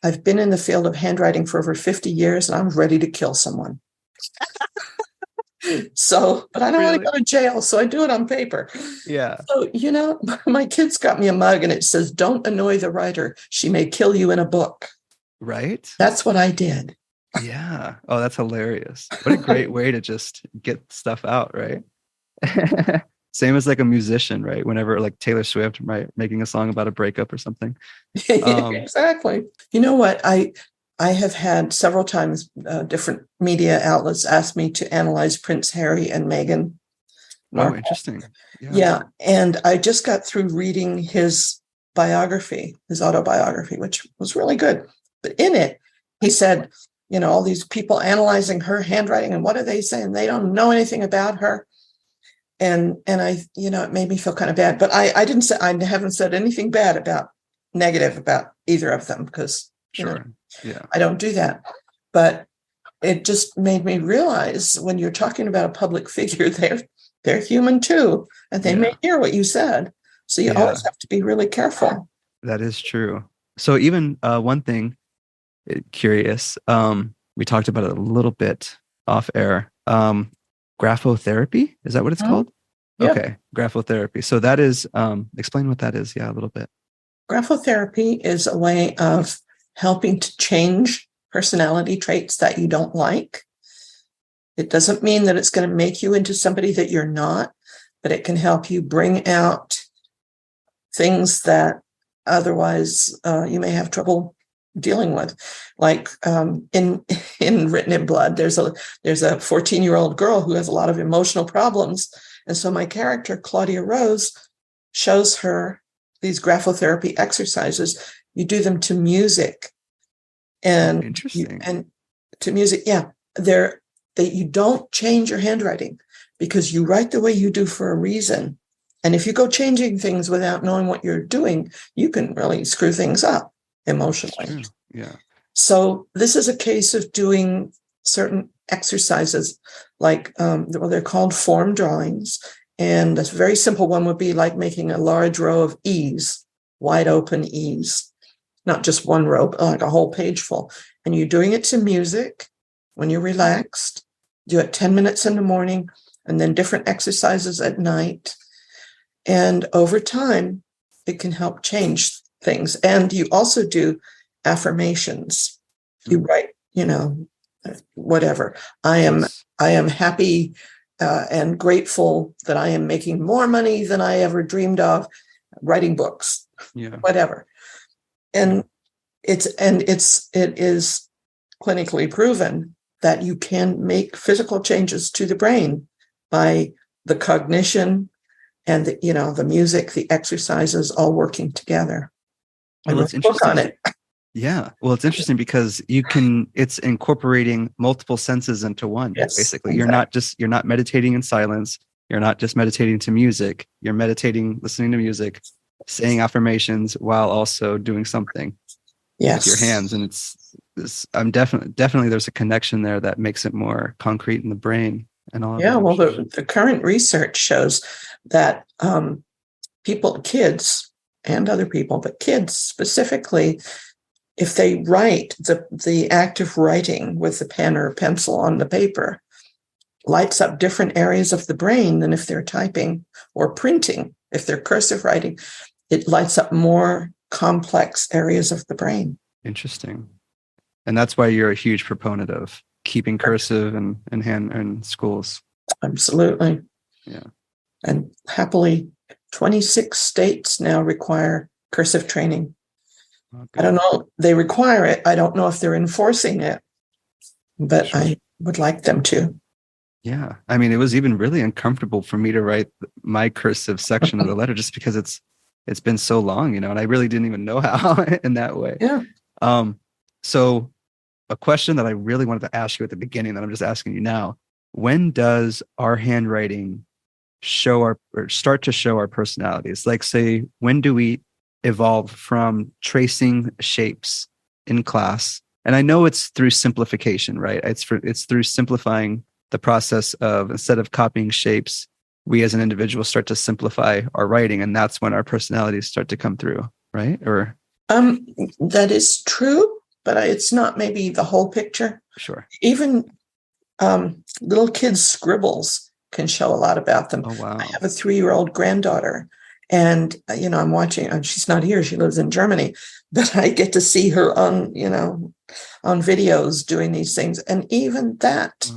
Speaker 2: I've been in the field of handwriting for over 50 years and I'm ready to kill someone. So, but I don't want to go to jail, so I do it on paper.
Speaker 1: Yeah.
Speaker 2: So, my kids got me a mug and it says, "Don't annoy the writer. She may kill you in a book."
Speaker 1: Right?
Speaker 2: That's what I did.
Speaker 1: Yeah. Oh, that's hilarious. What a great way to just get stuff out, right? Same as like a musician, right? Whenever like Taylor Swift, right, making a song about a breakup or something.
Speaker 2: Exactly. You know what? I have had several times different media outlets ask me to analyze Prince Harry and Meghan Markle.
Speaker 1: Oh, interesting.
Speaker 2: Yeah. And I just got through reading his biography, his autobiography, which was really good. But in it, he said, all these people analyzing her handwriting, and what are they saying? They don't know anything about her. And I, it made me feel kind of bad. But I haven't said anything negative about either of them, because
Speaker 1: Sure. Yeah.
Speaker 2: I don't do that. But it just made me realize, when you're talking about a public figure, they're human too, and they may hear what you said. So you always have to be really careful.
Speaker 1: That is true. So even one thing, curious, we talked about it a little bit off air. Graphotherapy, is that what it's called?
Speaker 2: Yeah.
Speaker 1: Okay, graphotherapy. So that is, explain what that is. Yeah, a little bit.
Speaker 2: Graphotherapy is a way of helping to change personality traits that you don't like. It doesn't mean that it's going to make you into somebody that you're not, but it can help you bring out things that otherwise you may have trouble dealing with. Like in Written in Blood, there's a 14-year-old girl who has a lot of emotional problems. And so my character, Claudia Rose, shows her these graphotherapy exercises. You do them to music. And
Speaker 1: interesting.
Speaker 2: And to music, yeah. That you don't change your handwriting, because you write the way you do for a reason. And if you go changing things without knowing what you're doing, you can really screw things up emotionally.
Speaker 1: Yeah.
Speaker 2: So this is a case of doing certain exercises, like they're called form drawings. And a very simple one would be like making a large row of E's, wide open E's, not just one row, but like a whole page full. And you're doing it to music when you're relaxed. Do it 10 minutes in the morning, and then different exercises at night. And over time, it can help change things. And you also do affirmations. You write, whatever. I am happy and grateful that I am making more money than I ever dreamed of, writing books, whatever. And it is clinically proven that you can make physical changes to the brain by the cognition and the music, the exercises, all working together.
Speaker 1: Well, it's interesting. On it. Yeah. Well, it's interesting because it's incorporating multiple senses into one. Yes, basically. Exactly. You're not meditating in silence. You're not just meditating to music. You're meditating, listening to music, saying affirmations while also doing something with your hands. And I'm definitely there's a connection there that makes it more concrete in the brain and all.
Speaker 2: Yeah. Well, the current research shows that kids and other people, but kids specifically, if they write, the act of writing with the pen or pencil on the paper lights up different areas of the brain than if they're typing or printing. If they're cursive writing, it lights up more complex areas of the brain.
Speaker 1: Interesting. And that's why you're a huge proponent of keeping cursive and hand in schools.
Speaker 2: Absolutely.
Speaker 1: Yeah.
Speaker 2: And happily, 26 states now require cursive training. Okay. I don't know. They require it. I don't know if they're enforcing it, but sure. I would like them to.
Speaker 1: Yeah. I mean, it was even really uncomfortable for me to write my cursive section of the letter just because it's been so long, and I really didn't even know how in that way.
Speaker 2: Yeah.
Speaker 1: So a question that I really wanted to ask you at the beginning that I'm just asking you now, when does our handwriting start to show our personalities? Like, say, when do we evolve from tracing shapes in class And I know it's through simplification, right? It's through simplifying the process of, instead of copying shapes, we as an individual start to simplify our writing, and that's when our personalities start to come through, right? Or
Speaker 2: that is true, but it's not maybe the whole picture.
Speaker 1: sure.
Speaker 2: Even little kids' scribbles can show a lot about them.
Speaker 1: Oh wow.
Speaker 2: I have a 3-year-old granddaughter, and I'm watching, and she's not here, she lives in Germany, but I get to see her on videos doing these things, and even that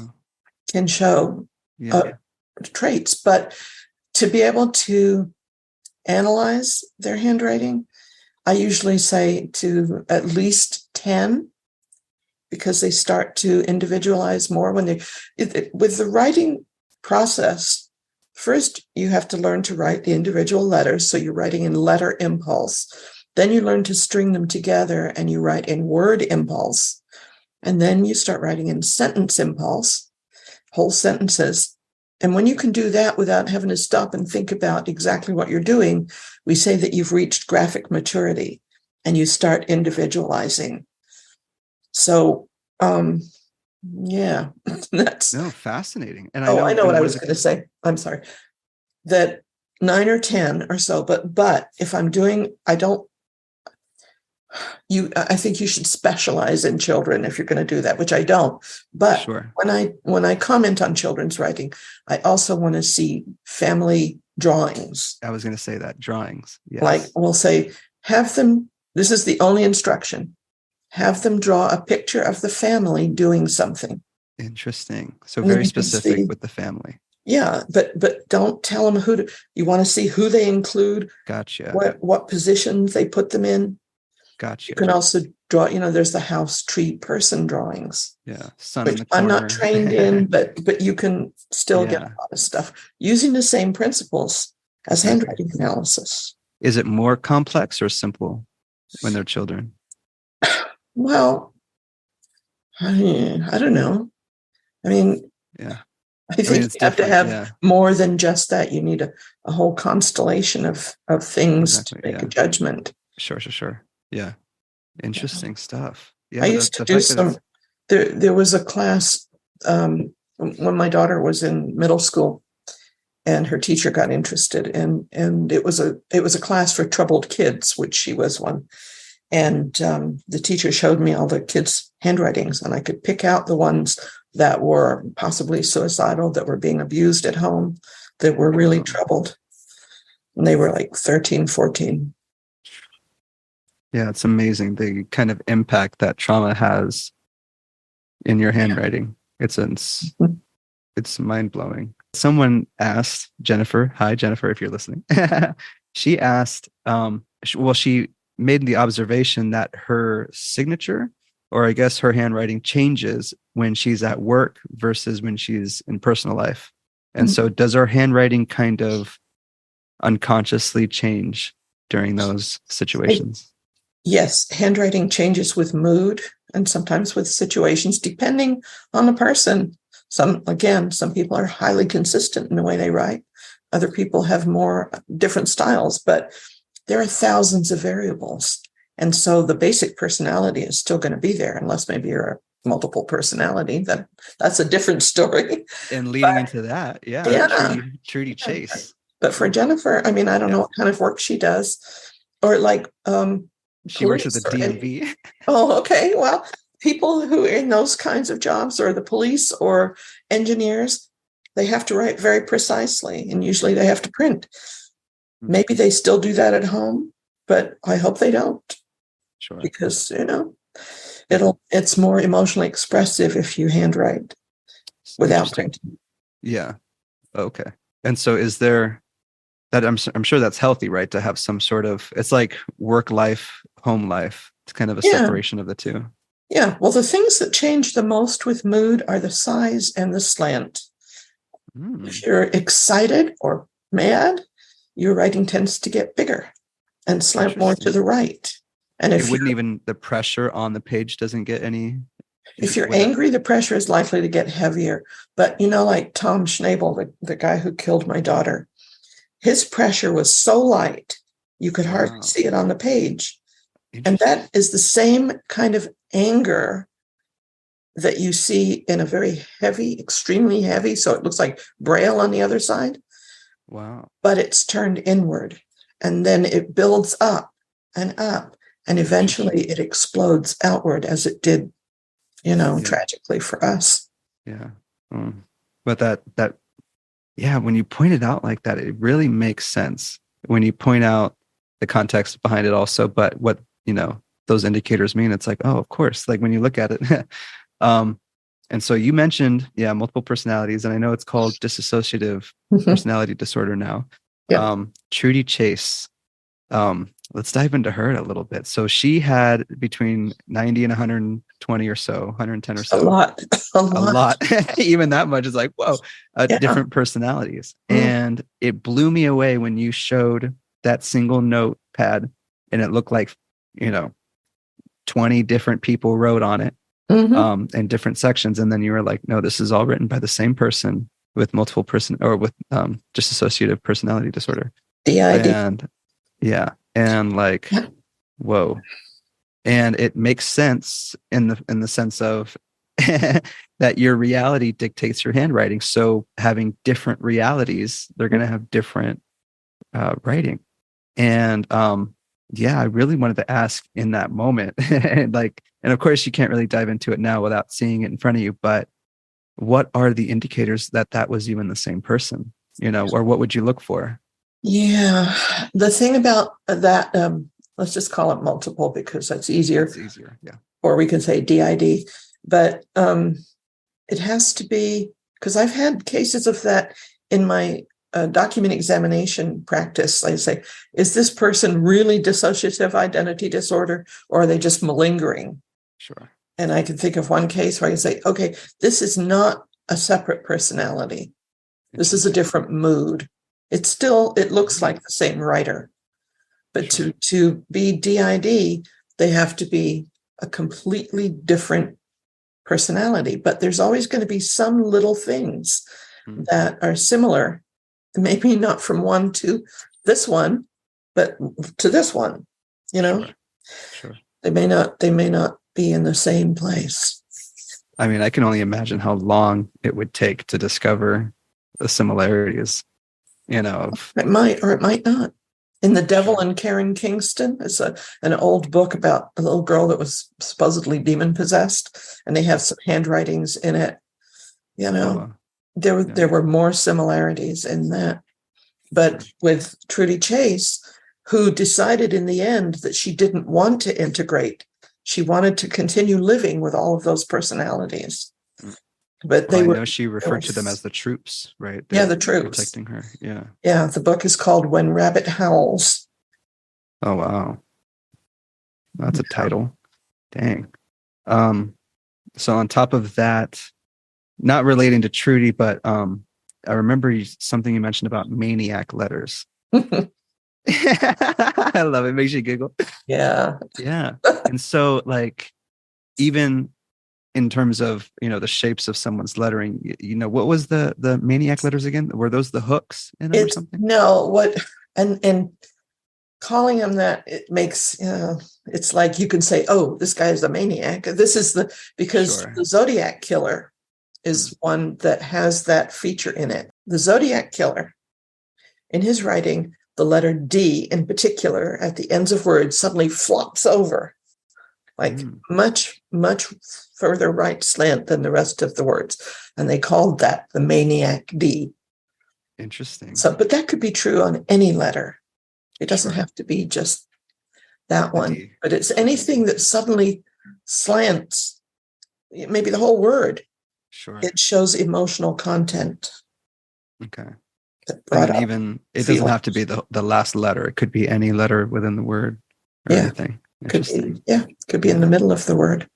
Speaker 2: can show traits. But to be able to analyze their handwriting, I usually say to at least 10, because they start to individualize more when with the writing process. First, you have to learn to write the individual letters. So you're writing in letter impulse. Then you learn to string them together and you write in word impulse. And then you start writing in sentence impulse, whole sentences. And when you can do that without having to stop and think about exactly what you're doing, we say that you've reached graphic maturity and you start individualizing. So, that's
Speaker 1: fascinating. And
Speaker 2: I know what I was going to say. I'm sorry. That 9 or 10 or so, but if I'm doing, I think you should specialize in children if you're going to do that, which I don't. But
Speaker 1: sure.
Speaker 2: when I comment on children's writing, I also want to see family drawings.
Speaker 1: I was going to say that, drawings. Yes.
Speaker 2: Like we'll say, have them, this is the only instruction, have them draw a picture of the family doing something.
Speaker 1: Interesting. So very specific with the family.
Speaker 2: Yeah, but don't tell them you want to see who they include.
Speaker 1: Gotcha.
Speaker 2: What positions they put them in.
Speaker 1: Gotcha.
Speaker 2: You can also draw, there's the house tree person drawings.
Speaker 1: Yeah. Sun in the corner.
Speaker 2: I'm not trained in, but you can still get a lot of stuff using the same principles as handwriting analysis.
Speaker 1: Is it more complex or simple when they're children?
Speaker 2: Well, I don't know. I mean, I think you have to have more than just that. You need a whole constellation of things to make a judgment.
Speaker 1: Sure. Yeah. Interesting stuff. Yeah.
Speaker 2: I used to do some, there was a class when my daughter was in middle school and her teacher got interested, and it was a class for troubled kids, which she was one. And the teacher showed me all the kids' handwritings, and I could pick out the ones that were possibly suicidal, that were being abused at home, that were really troubled. And they were like 13, 14.
Speaker 1: Yeah, it's amazing the kind of impact that trauma has in your handwriting. It's mind-blowing. Someone asked Jennifer, hi Jennifer, if you're listening. She asked, she made the observation that her signature, or I guess her handwriting, changes when she's at work versus when she's in personal life. And so does our handwriting kind of unconsciously change during those situations?
Speaker 2: Yes, handwriting changes with mood and sometimes with situations, depending on the person. Some people are highly consistent in the way they write. Other people have more different styles, but there are thousands of variables. And so the basic personality is still going to be there, unless maybe you're a multiple personality. That's a different story.
Speaker 1: And leading into that, Trudy Chase.
Speaker 2: But for Jennifer, I mean, I don't know what kind of work she does. Or like
Speaker 1: she works at the DMV.
Speaker 2: Oh, okay. Well, people who are in those kinds of jobs, or the police or engineers, they have to write very precisely, and usually they have to print. Maybe they still do that at home, but I hope they don't.
Speaker 1: Sure.
Speaker 2: Because, it's more emotionally expressive if you handwrite without printing.
Speaker 1: Yeah. Okay. And so is there that, I'm sure that's healthy, right? To have some sort of, it's like work life, home life. It's kind of a separation of the two.
Speaker 2: Yeah. Well, the things that change the most with mood are the size and the slant. If you're excited or mad, your writing tends to get bigger and slant more to the right. And if
Speaker 1: the pressure on the page doesn't get any.
Speaker 2: If you're angry, the pressure is likely to get heavier. But like Tom Schnabel, the guy who killed my daughter, his pressure was so light you could hardly see it on the page. And
Speaker 1: Interesting.
Speaker 2: that is the same kind of anger that you see in a very heavy, extremely heavy, so it looks like braille on the other side,
Speaker 1: Wow.
Speaker 2: but it's turned inward. And then it builds up, and eventually
Speaker 1: Interesting.
Speaker 2: it explodes outward as it did,
Speaker 1: Yeah.
Speaker 2: tragically for us.
Speaker 1: Yeah. But yeah, when you point it out like that, it really makes sense when you point out the context behind it also, but what, those indicators mean, it's like, oh, of course, like when you look at it. um, and so you mentioned, yeah, multiple personalities, and I know it's called dissociative personality disorder now.
Speaker 2: Yep.
Speaker 1: Trudy Chase, let's dive into her a little bit. So she had between 90 and 120 or so, 110 or
Speaker 2: A
Speaker 1: so,
Speaker 2: lot, a
Speaker 1: a
Speaker 2: lot.
Speaker 1: lot. Even that much is like, whoa,
Speaker 2: Yeah.
Speaker 1: different personalities.
Speaker 2: Mm.
Speaker 1: And it blew me away when you showed that single notepad and it looked like, you know, 20 different people wrote on it,
Speaker 2: Mm-hmm.
Speaker 1: in different sections. And then you were like, no, this is all written by the same person with multiple person or with dissociative personality disorder.
Speaker 2: DID.
Speaker 1: And yeah. And like,
Speaker 2: Yeah.
Speaker 1: whoa. And it makes sense in the sense of that your reality dictates your handwriting. So having different realities, they're going to have different writing. And yeah, I really wanted to ask in that moment, and of course you can't really dive into it now without seeing it in front of you. But what are the indicators that that was even the same person? Or what would you look for?
Speaker 2: Yeah. The thing about that, let's just call it multiple because that's easier,
Speaker 1: It's easier. Yeah.
Speaker 2: or we can say DID, but it has to be, because I've had cases of that in my document examination practice. I say, is this person really dissociative identity disorder, or are they just malingering?
Speaker 1: Sure.
Speaker 2: And I can think of one case where I can say, okay, this is not a separate personality. This is a
Speaker 1: Interesting.
Speaker 2: different mood. It looks like the same writer, but
Speaker 1: Sure.
Speaker 2: to be DID, they have to be a completely different personality. But there's always going to be some little things
Speaker 1: Mm.
Speaker 2: that are similar, maybe not from one to this one, but to this one.
Speaker 1: Sure. Sure.
Speaker 2: They may not be in the same place.
Speaker 1: I mean, I can only imagine how long it would take to discover the similarities, of
Speaker 2: It might or it might not. In The Devil
Speaker 1: sure.
Speaker 2: and Karen Kingston, it's an old book about a little girl that was supposedly demon possessed, and they have some handwritings in it.
Speaker 1: Oh, wow.
Speaker 2: There
Speaker 1: Yeah.
Speaker 2: there were more similarities in that. But
Speaker 1: Sure.
Speaker 2: with Trudy Chase, who decided in the end that she didn't want to integrate, she wanted to continue living with all of those personalities.
Speaker 1: Mm.
Speaker 2: But
Speaker 1: Well,
Speaker 2: they
Speaker 1: I
Speaker 2: were,
Speaker 1: know she
Speaker 2: they were
Speaker 1: referred to them as the troops, right?
Speaker 2: yeah,
Speaker 1: They're
Speaker 2: the troops.
Speaker 1: protecting her. Yeah.
Speaker 2: Yeah, the book is called When Rabbit Howls.
Speaker 1: Oh, wow. That's a title. Dang. Um, so on top of that, not relating to Trudy, but I remember something you mentioned about maniac letters. I love it. Makes you giggle.
Speaker 2: Yeah.
Speaker 1: Yeah. And so even in terms of, the shapes of someone's lettering, what was the maniac letters again? Were those the hooks in them or
Speaker 2: It's
Speaker 1: something?
Speaker 2: no what and calling him that, it makes, it's like you can say, oh, this guy is a maniac. This is because
Speaker 1: Sure.
Speaker 2: the Zodiac killer
Speaker 1: Mm.
Speaker 2: is one that has that feature in it. The Zodiac killer, in his writing, the letter D in particular at the ends of words suddenly flops over, like
Speaker 1: Mm.
Speaker 2: much, much further right slant than the rest of the words. And they called that the maniac D.
Speaker 1: Interesting.
Speaker 2: So, but that could be true on any letter. It doesn't
Speaker 1: Sure.
Speaker 2: have to be just that
Speaker 1: The
Speaker 2: one,
Speaker 1: D.
Speaker 2: but it's
Speaker 1: Sure.
Speaker 2: anything that suddenly slants, maybe the whole word.
Speaker 1: Sure.
Speaker 2: It shows emotional content
Speaker 1: Okay.
Speaker 2: that
Speaker 1: And
Speaker 2: brought
Speaker 1: then
Speaker 2: up
Speaker 1: even it doesn't
Speaker 2: feelings.
Speaker 1: have to be the last letter. It could be any letter within the word or
Speaker 2: Yeah,
Speaker 1: anything.
Speaker 2: could be.
Speaker 1: Interesting.
Speaker 2: Yeah, could be in
Speaker 1: Yeah.
Speaker 2: the middle of the word.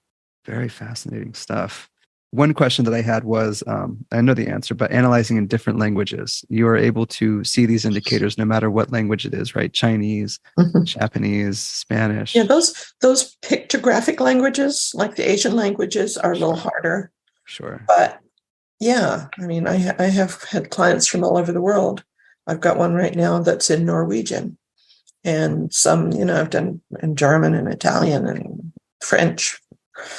Speaker 1: Very fascinating stuff. One question that I had was, I know the answer, but analyzing in different languages, you are able to see these indicators no matter what language it is, right? Chinese,
Speaker 2: Mhm.
Speaker 1: Japanese,
Speaker 2: Yeah,
Speaker 1: Spanish.
Speaker 2: those pictographic languages, like the Asian languages, are a little
Speaker 1: Sure.
Speaker 2: harder.
Speaker 1: Sure.
Speaker 2: But yeah, I mean, I have had clients from all over the world. I've got one right now that's in Norwegian, And some, I've done in German and Italian and French,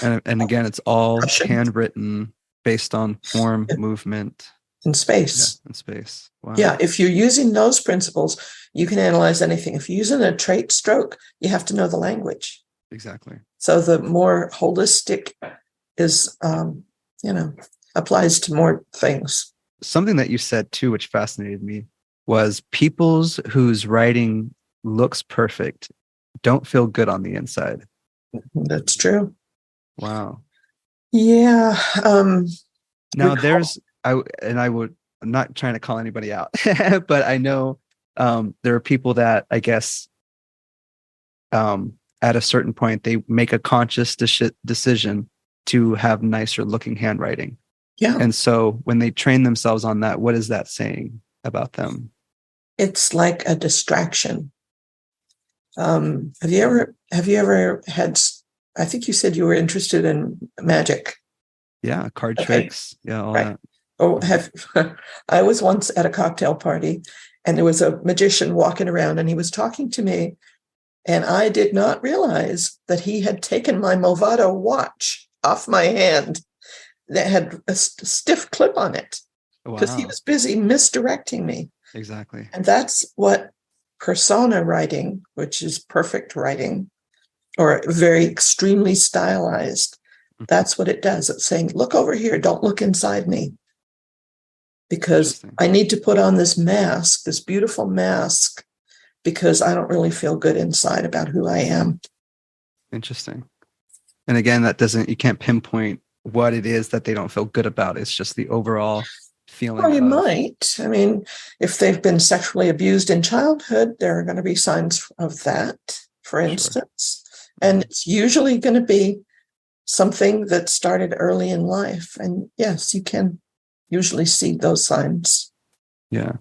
Speaker 1: And again, it's all
Speaker 2: Russian,
Speaker 1: handwritten based on form, movement,
Speaker 2: and
Speaker 1: yeah,
Speaker 2: space.
Speaker 1: and space. Wow.
Speaker 2: Yeah, if you're using those principles, you can analyze anything. If you're using a trait stroke, you have to know the language.
Speaker 1: Exactly.
Speaker 2: So the more holistic is, applies to more things.
Speaker 1: Something that you said too, which fascinated me, was people's whose writing looks perfect don't feel good on the inside.
Speaker 2: That's true.
Speaker 1: Wow.
Speaker 2: Yeah.
Speaker 1: Now I'm not trying to call anybody out, but I know there are people that I guess at a certain point they make a conscious decision to have nicer looking handwriting.
Speaker 2: Yeah.
Speaker 1: And so when they train themselves on that, what is that saying about them?
Speaker 2: It's like a distraction. Have you ever had, I think you said you were interested in magic.
Speaker 1: Yeah, card
Speaker 2: Okay.
Speaker 1: tricks. Yeah, all
Speaker 2: Right.
Speaker 1: that.
Speaker 2: Oh, I was once at a cocktail party and there was a magician walking around and he was talking to me, and I did not realize that he had taken my Movado watch off my hand that had a stiff clip on it because he
Speaker 1: Wow.
Speaker 2: was busy misdirecting me.
Speaker 1: Exactly.
Speaker 2: And that's what persona writing, which is perfect writing or very extremely stylized, that's what it does. It's saying, look over here, don't look inside me. Because I need to put on this mask, this beautiful mask, because I don't really feel good inside about who I am.
Speaker 1: Interesting. And again, you can't pinpoint what it is that they don't feel good about. It's just the overall feeling.
Speaker 2: Well, you might. I mean, if they've been sexually abused in childhood, there are going to be signs of that, for instance. Sure. And it's usually going to be something that started early in life. And yes, you can usually see those signs.
Speaker 1: Yeah,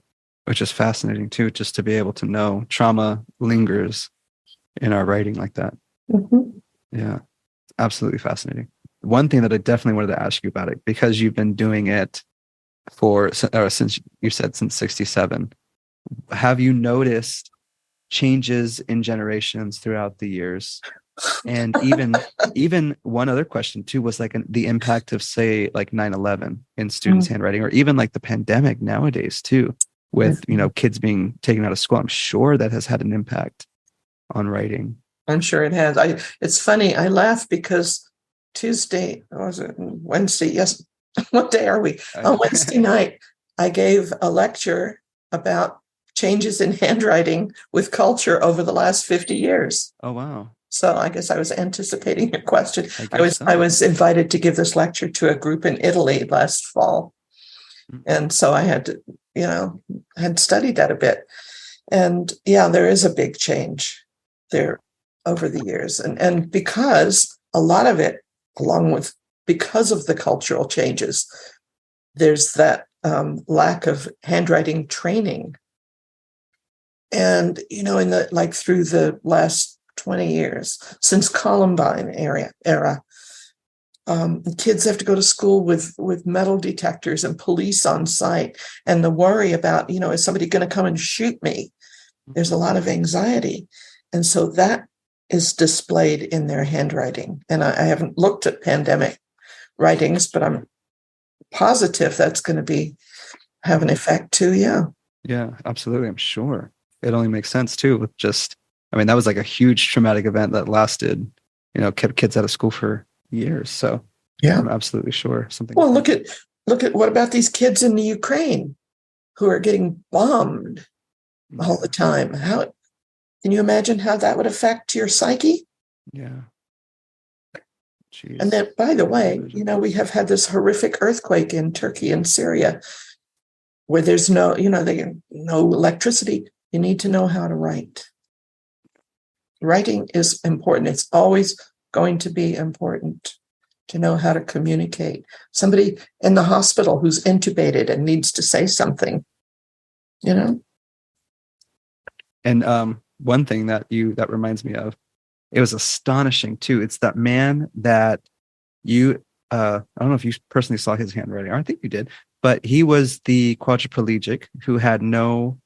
Speaker 1: which is fascinating too, just to be able to know trauma lingers in our writing like that.
Speaker 2: Mm-hmm.
Speaker 1: Yeah, absolutely fascinating. One thing that I definitely wanted to ask you about it, because you've been doing it since you said since 67, have you noticed changes in generations throughout the years? And even one other question too was like the impact of, say, like 9/11 in students' handwriting, or even like the pandemic nowadays too, with kids being taken out of school. I'm sure that has had an impact on writing.
Speaker 2: I'm sure it has. It's funny. I laugh because Tuesday, or was it Wednesday? Yes. What day are we? On Wednesday night, I gave a lecture about changes in handwriting with culture over the last 50 years.
Speaker 1: Oh, wow.
Speaker 2: So I guess I was anticipating your question. I was invited to give this lecture to a group in Italy last fall. And so I had to, had studied that a bit. And yeah, there is a big change there over the years. And because a lot of it, because of the cultural changes, there's that lack of handwriting training. And, through the last 20 years, since Columbine era, kids have to go to school with metal detectors and police on site. And the worry about, is somebody going to come and shoot me? There's a lot of anxiety. And so that is displayed in their handwriting. And I haven't looked at pandemic writings, but I'm positive that's going to have an effect too. Yeah.
Speaker 1: Yeah, absolutely. I'm sure it only makes sense too with that was like a huge traumatic event that lasted, kept kids out of school for years. So yeah, I'm absolutely sure something.
Speaker 2: Well, look at what about these kids in the Ukraine who are getting bombed all the time? How can you imagine how that would affect your psyche?
Speaker 1: Yeah. Jeez.
Speaker 2: And then, by the way, we have had this horrific earthquake in Turkey and Syria where there's no electricity. You need to know how to write. Writing is important. It's always going to be important to know how to communicate. Somebody in the hospital who's intubated and needs to say something,
Speaker 1: And one thing that reminds me of, it was astonishing too. It's that man that I don't know if you personally saw his handwriting, or I think you did, but he was the quadriplegic who had no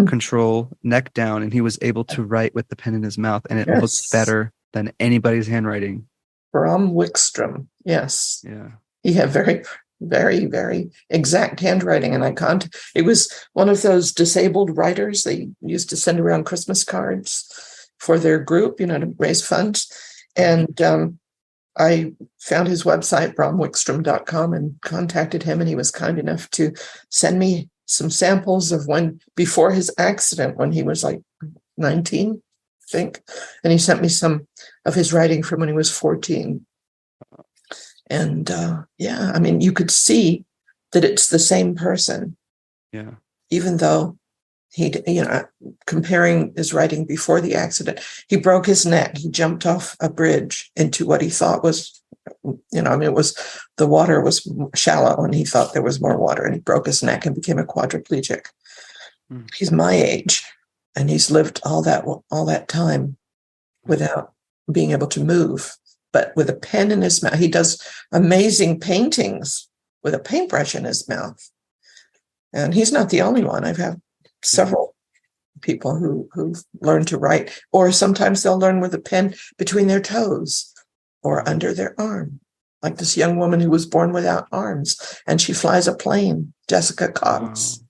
Speaker 1: control, neck down, and he was able to write with the pen in his mouth, and it looked
Speaker 2: Yes.
Speaker 1: better than anybody's handwriting.
Speaker 2: Bram Wickstrom. Yes.
Speaker 1: Yeah.
Speaker 2: He had very, very, very exact handwriting. And it was one of those disabled writers they used to send around Christmas cards for their group, to raise funds. And I found his website, bramwickstrom.com, and contacted him. And he was kind enough to send me some samples of before his accident, when he was like 19, I think. And he sent me some of his writing from when he was 14. And you could see that it's the same person.
Speaker 1: Yeah.
Speaker 2: Even though comparing his writing before the accident, he broke his neck. He jumped off a bridge into what he thought was, it was, the water was shallow and he thought there was more water, and he broke his neck and became a quadriplegic. He's my age, and he's lived all that time without being able to move, but with a pen in his mouth. He does amazing paintings with a paintbrush in his mouth. And he's not the only one. I've had several people who've learned to write, or sometimes they'll learn with a pen between their toes or under their arm. Like this young woman who was born without arms, and she flies a plane, Jessica Cox. Wow.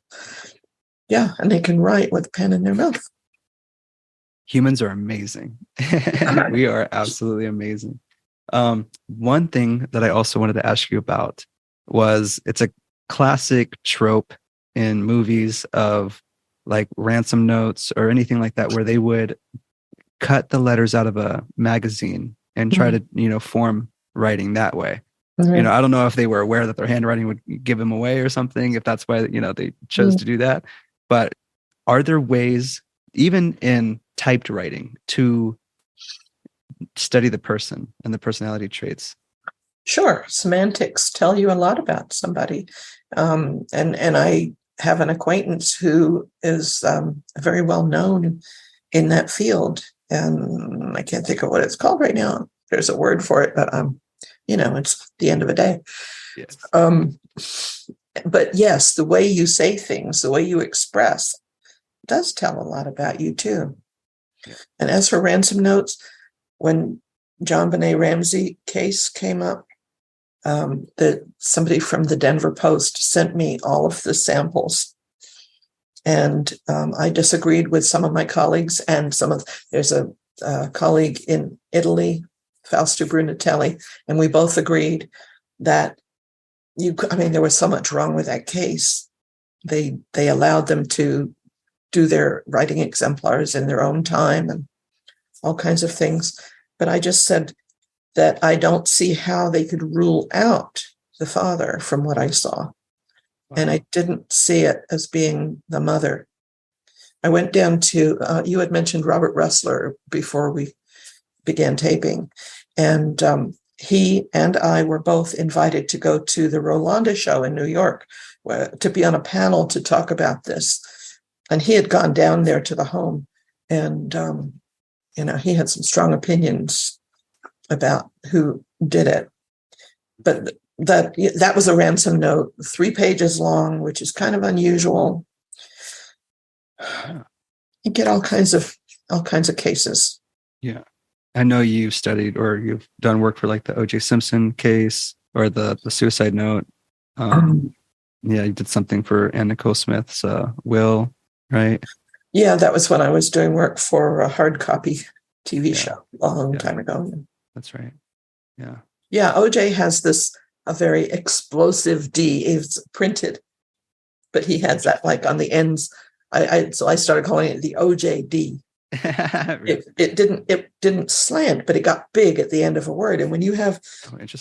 Speaker 2: Yeah, and they can write with a pen in their mouth.
Speaker 1: Humans are amazing. We are absolutely amazing. One thing that I also wanted to ask you about was, it's a classic trope in movies of like ransom notes or anything like that, where they would cut the letters out of a magazine and try to, form writing that way. Mm-hmm. I don't know if they were aware that their handwriting would give them away or something, if that's why, they chose to do that. But are there ways, even in typed writing, to study the person and the personality traits?
Speaker 2: Sure. Semantics tell you a lot about somebody. And I have an acquaintance who is very well known in that field. And I can't think of what it's called right now. There's a word for it, but it's the end of the day. Yes. But yes, the way you say things, the way you express, does tell a lot about you too. Yeah. And as for ransom notes, when John Benet Ramsey case came up, somebody from the Denver Post sent me all of the samples. And I disagreed with some of my colleagues, and there's a colleague in Italy, Fausto Brunatelli, and we both agreed that there was so much wrong with that case. They allowed them to do their writing exemplars in their own time and all kinds of things. But I just said that I don't see how they could rule out the father from what I saw. Wow. And I didn't see it as being the mother. I went down to, you had mentioned Robert Ressler before we began taping. And he and I were both invited to go to the Rolanda show in New York, to be on a panel to talk about this. And he had gone down there to the home, and, he had some strong opinions about who did it. But that was a ransom note, 3 pages long, which is kind of unusual. You get all kinds of cases.
Speaker 1: Yeah. I know you've studied, or you've done work for like the O.J. Simpson case, or the suicide note. Yeah, you did something for Ann Nicole Smith's will, right?
Speaker 2: Yeah, that was when I was doing work for a hard copy TV show a long time ago.
Speaker 1: That's right. Yeah.
Speaker 2: Yeah, OJ has a very explosive D. It's printed, but he has that like on the ends. So I started calling it the OJD. Really? It didn't slant, but it got big at the end of a word. And when you have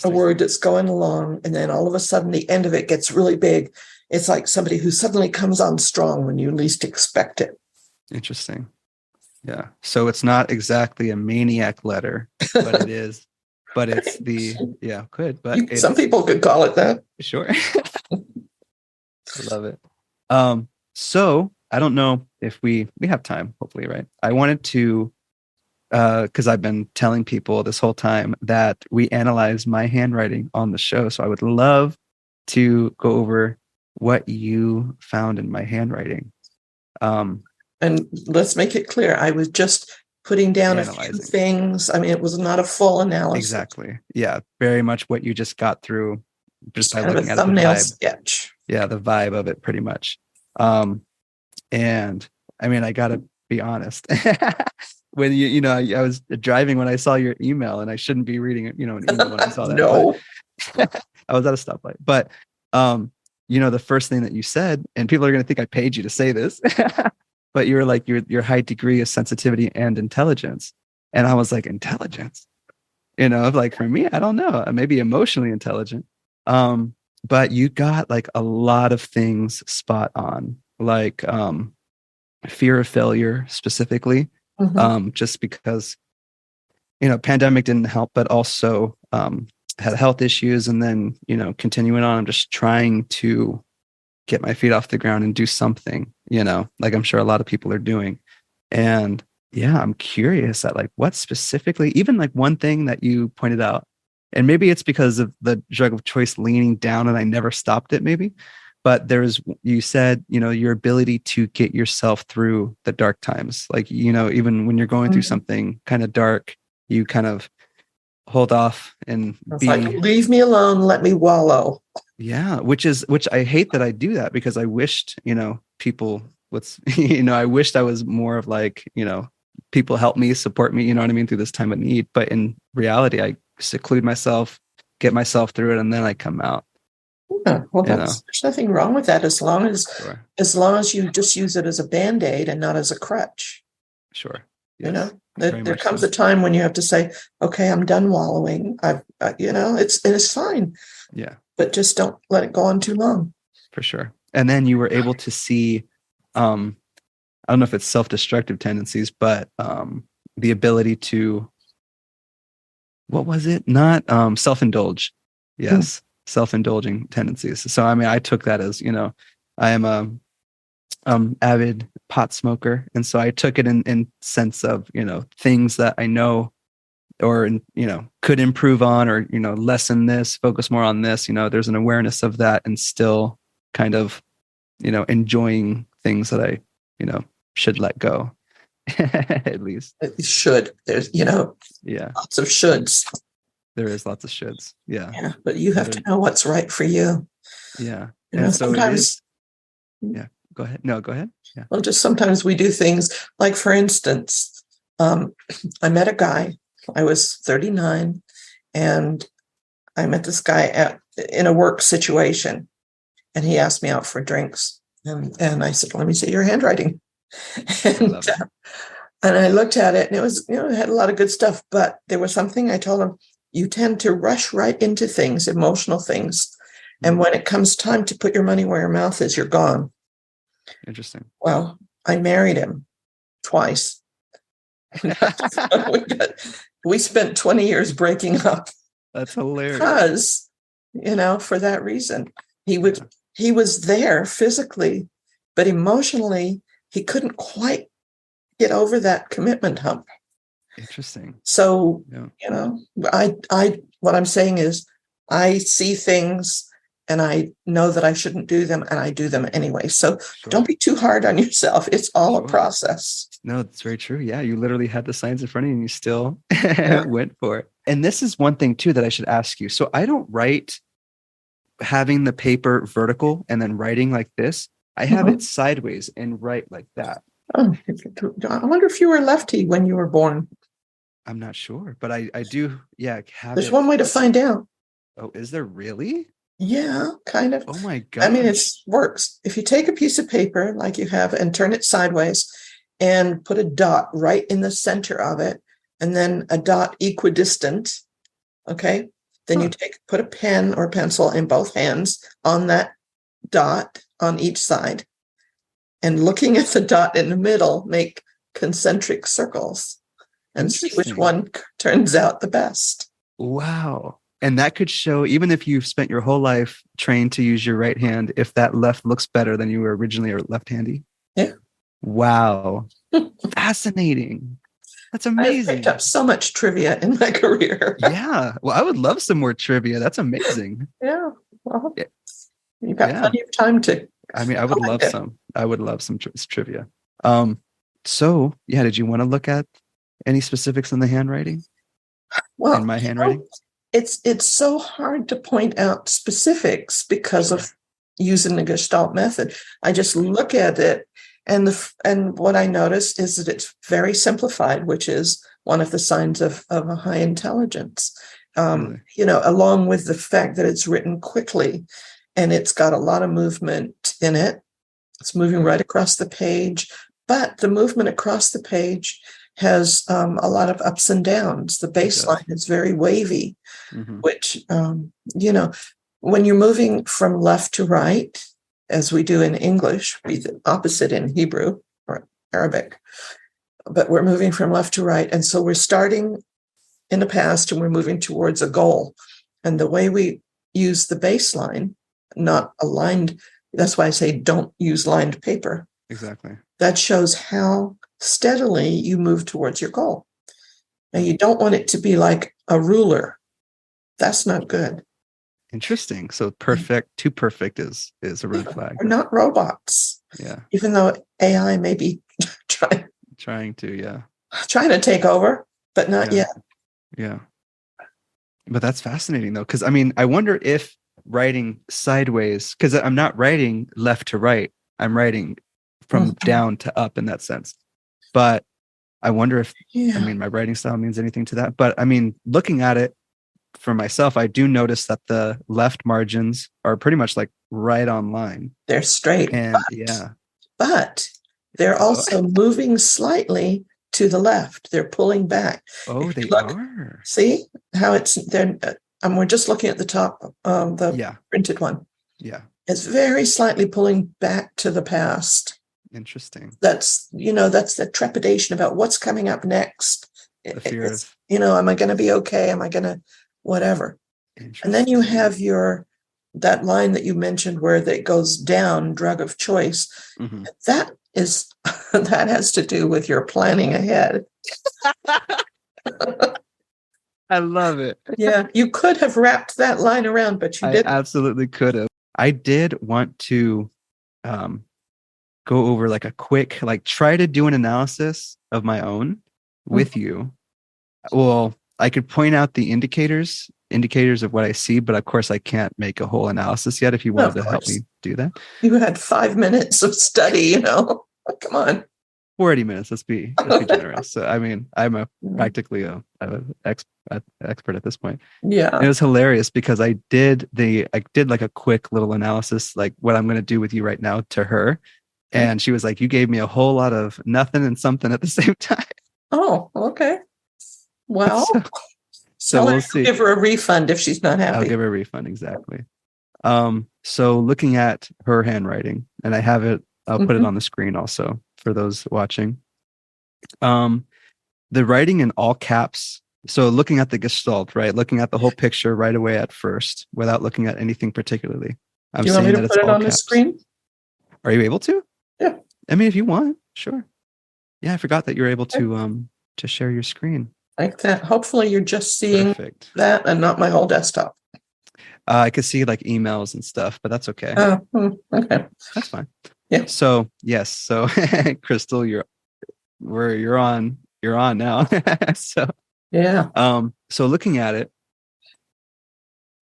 Speaker 2: a word that's going along, and then all of a sudden the end of it gets really big, it's like somebody who suddenly comes on strong when you least expect it.
Speaker 1: Interesting. Yeah. So it's not exactly a maniac letter, but it is. But it's good. But
Speaker 2: some people could call it that.
Speaker 1: Sure. I love it. So I don't know if we have time, hopefully, right? I wanted to, because I've been telling people this whole time that we analyze my handwriting on the show. So I would love to go over what you found in my handwriting.
Speaker 2: And let's make it clear, I was just putting down a few
Speaker 1: Analyzing.
Speaker 2: things. I mean, it was not a full analysis.
Speaker 1: Exactly. Yeah. Very much what you just got through just
Speaker 2: Just
Speaker 1: by
Speaker 2: kind of a
Speaker 1: looking at it, the
Speaker 2: thumbnail
Speaker 1: vibe.
Speaker 2: sketch.
Speaker 1: Yeah, the vibe of it pretty much. And I mean, I gotta be honest. When I was driving when I saw your email, and I shouldn't be reading, an email when I saw that,
Speaker 2: No.
Speaker 1: but I was at a stoplight. But the first thing that you said, and people are gonna think I paid you to say this, but you were like your high degree of sensitivity and intelligence. And I was like, intelligence? Like for me, I don't know, maybe emotionally intelligent. But you got like a lot of things spot on, like fear of failure specifically, just because, pandemic didn't help, but also had health issues. And then, continuing on, I'm just trying to get my feet off the ground and do something, like I'm sure a lot of people are doing. And yeah, I'm curious at like what specifically, even like one thing that you pointed out, and maybe it's because of the drug of choice leaning down and I never stopped it, maybe. But you said, your ability to get yourself through the dark times. Like, even when you're going through something kind of dark, you kind of hold off and
Speaker 2: It's like, leave me alone, let me wallow.
Speaker 1: Yeah, which I hate that I do that, because I wished, people I wished I was more of like, people help me, support me, you know what I mean, through this time of need. But in reality, I seclude myself, get myself through it, and then I come out.
Speaker 2: Yeah, well, there's nothing wrong with that as long as
Speaker 1: Sure.
Speaker 2: You just use it as a Band-Aid and not as a crutch.
Speaker 1: Sure. Yes.
Speaker 2: There comes a time when you have to say, okay, I'm done wallowing. It's fine.
Speaker 1: Yeah.
Speaker 2: But just don't let it go on too long.
Speaker 1: For sure. And then you were able to see, I don't know if it's self-destructive tendencies, but the ability to, what was it? Not self-indulge. Yes. Self-indulging tendencies. So, I mean, I took that as, I am a avid pot smoker. And so I took it in sense of, things that I know or, could improve on, or, lessen this, focus more on this, there's an awareness of that, and still kind of, enjoying things that I, should let go. At least.
Speaker 2: It should. There's, lots of shoulds.
Speaker 1: There is lots of shoulds. Yeah.
Speaker 2: Yeah. But you have to know what's right for you.
Speaker 1: Yeah.
Speaker 2: And so sometimes.
Speaker 1: Yeah. Go ahead. No, go ahead. Yeah.
Speaker 2: Well, just sometimes we do things like, for instance, I met a guy. I was 39, and I met this guy in a work situation, and he asked me out for drinks. And I said, let me see your handwriting. And I looked at it, and it was, it had a lot of good stuff, but there was something I told him, you tend to rush right into things, emotional things. And when it comes time to put your money where your mouth is, you're gone.
Speaker 1: Interesting.
Speaker 2: Well, I married him twice. We spent 20 years breaking up.
Speaker 1: That's hilarious.
Speaker 2: Because, for that reason, he was there physically, but emotionally, he couldn't quite get over that commitment hump.
Speaker 1: Interesting.
Speaker 2: So, what I'm saying is, I see things and I know that I shouldn't do them, and I do them anyway. So don't be too hard on yourself. It's all a process.
Speaker 1: No, that's very true. Yeah. You literally had the signs in front of you and you still went for it. And this is one thing too that I should ask you. So I don't write having the paper vertical and then writing like this. I have it sideways and write like that.
Speaker 2: Oh, I wonder if you were lefty when you were born.
Speaker 1: I'm not sure, but I do. Yeah.
Speaker 2: There's one way to find out.
Speaker 1: Oh, is there really?
Speaker 2: Yeah, kind of.
Speaker 1: Oh my God.
Speaker 2: I mean, it works. If you take a piece of paper like you have and turn it sideways and put a dot right in the center of it, and then a dot equidistant, okay? Then you put a pen or pencil in both hands on that dot on each side, and looking at the dot in the middle, make concentric circles and see which one turns out the best.
Speaker 1: Wow. And that could show, even if you've spent your whole life trained to use your right hand, if that left looks better than you were originally left-handy.
Speaker 2: Yeah.
Speaker 1: Wow. Fascinating. That's amazing.
Speaker 2: I picked up so much trivia in my career.
Speaker 1: Yeah. Well, I would love some more trivia. That's amazing.
Speaker 2: Yeah. Well, you've got plenty of time to.
Speaker 1: I mean, I would love some. I would love some trivia. So, yeah, did you want to look at any specifics in the handwriting?
Speaker 2: Well,
Speaker 1: In my handwriting?
Speaker 2: it's so hard to point out specifics because
Speaker 1: Sure.
Speaker 2: of using the Gestalt method. I just look at it, and what I notice is that it's very simplified, which is one of the signs of a high intelligence.
Speaker 1: Really?
Speaker 2: Along with the fact that it's written quickly and it's got a lot of movement in it. It's moving right across the page, but the movement across the page has a lot of ups and downs. The baseline is very wavy,
Speaker 1: Mm-hmm.
Speaker 2: which, when you're moving from left to right, as we do in English, be the opposite in Hebrew or Arabic, but we're moving from left to right. And so we're starting in the past and we're moving towards a goal. And the way we use the baseline, not aligned, that's why I say don't use lined paper.
Speaker 1: Exactly.
Speaker 2: That shows how steadily you move towards your goal. Now, you don't want it to be like a ruler. That's not good.
Speaker 1: Interesting. So too perfect is a red flag.
Speaker 2: We're not robots.
Speaker 1: Yeah.
Speaker 2: Even though AI may be
Speaker 1: Trying to
Speaker 2: take over, but not yet.
Speaker 1: Yeah. But that's fascinating though, because I mean, I wonder if writing sideways, because I'm not writing left to right, I'm writing from down to up in that sense. But I wonder if I mean my writing style means anything to that. But I mean, looking at it for myself, I do notice that the left margins are pretty much like right on line.
Speaker 2: They're straight.
Speaker 1: And
Speaker 2: but they're also moving slightly to the left. They're pulling back.
Speaker 1: Oh, they are.
Speaker 2: See how it's there? We're just looking at the top, the printed one.
Speaker 1: Yeah.
Speaker 2: It's very slightly pulling back to the past.
Speaker 1: Interesting.
Speaker 2: That's the trepidation about what's coming up next.
Speaker 1: The fear of,
Speaker 2: am I going to be okay? Am I going to whatever? And then you have that line that you mentioned where that goes down, drug of choice. Mm-hmm. That has to do with your planning ahead.
Speaker 1: I love it.
Speaker 2: Yeah, you could have wrapped that line around, but you didn't.
Speaker 1: I absolutely could have. I did want to go over like a quick, try to do an analysis of my own with you. Well, I could point out the indicators of what I see, but of course I can't make a whole analysis yet. If you wanted to help me do that.
Speaker 2: You had 5 minutes of study, come on.
Speaker 1: 40 minutes. Let's be generous. So, I mean, I'm practically an expert at this point.
Speaker 2: Yeah.
Speaker 1: And it was hilarious because I did like a quick little analysis, like what I'm going to do with you right now to her. And she was like, you gave me a whole lot of nothing and something at the same time.
Speaker 2: Oh, okay. Well,
Speaker 1: so we'll see.
Speaker 2: Give her a refund if she's not happy.
Speaker 1: I'll give her a refund. Exactly. So looking at her handwriting, and I have it, I'll put it on the screen also for those watching. The writing in all caps. So looking at the gestalt, right? Looking at the whole picture right away at first without looking at anything particularly.
Speaker 2: Do you want me to put it on the screen?
Speaker 1: Are you able to?
Speaker 2: Yeah.
Speaker 1: I mean, if you want, sure. Yeah, I forgot that you're able to share your screen.
Speaker 2: Like that. Hopefully you're just seeing that and not my whole desktop.
Speaker 1: I could see like emails and stuff, but that's okay.
Speaker 2: Okay.
Speaker 1: That's fine.
Speaker 2: Yeah.
Speaker 1: So yes. So Crystal, you're on now. So
Speaker 2: yeah.
Speaker 1: So looking at it,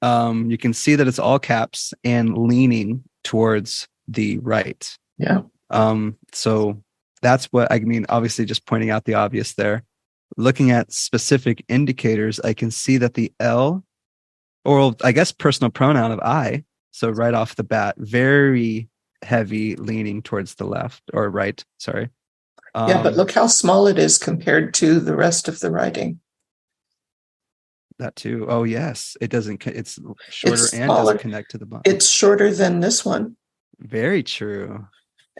Speaker 1: you can see that it's all caps and leaning towards the right.
Speaker 2: Yeah.
Speaker 1: So that's what I mean. Obviously, just pointing out the obvious there. Looking at specific indicators, I can see that the L, or I guess personal pronoun of I, so right off the bat, very heavy leaning towards the left or right. Sorry.
Speaker 2: Yeah, but look how small it is compared to the rest of the writing.
Speaker 1: That too. Oh, yes. It doesn't. It's shorter and doesn't connect to the bottom.
Speaker 2: It's shorter than this one.
Speaker 1: Very true.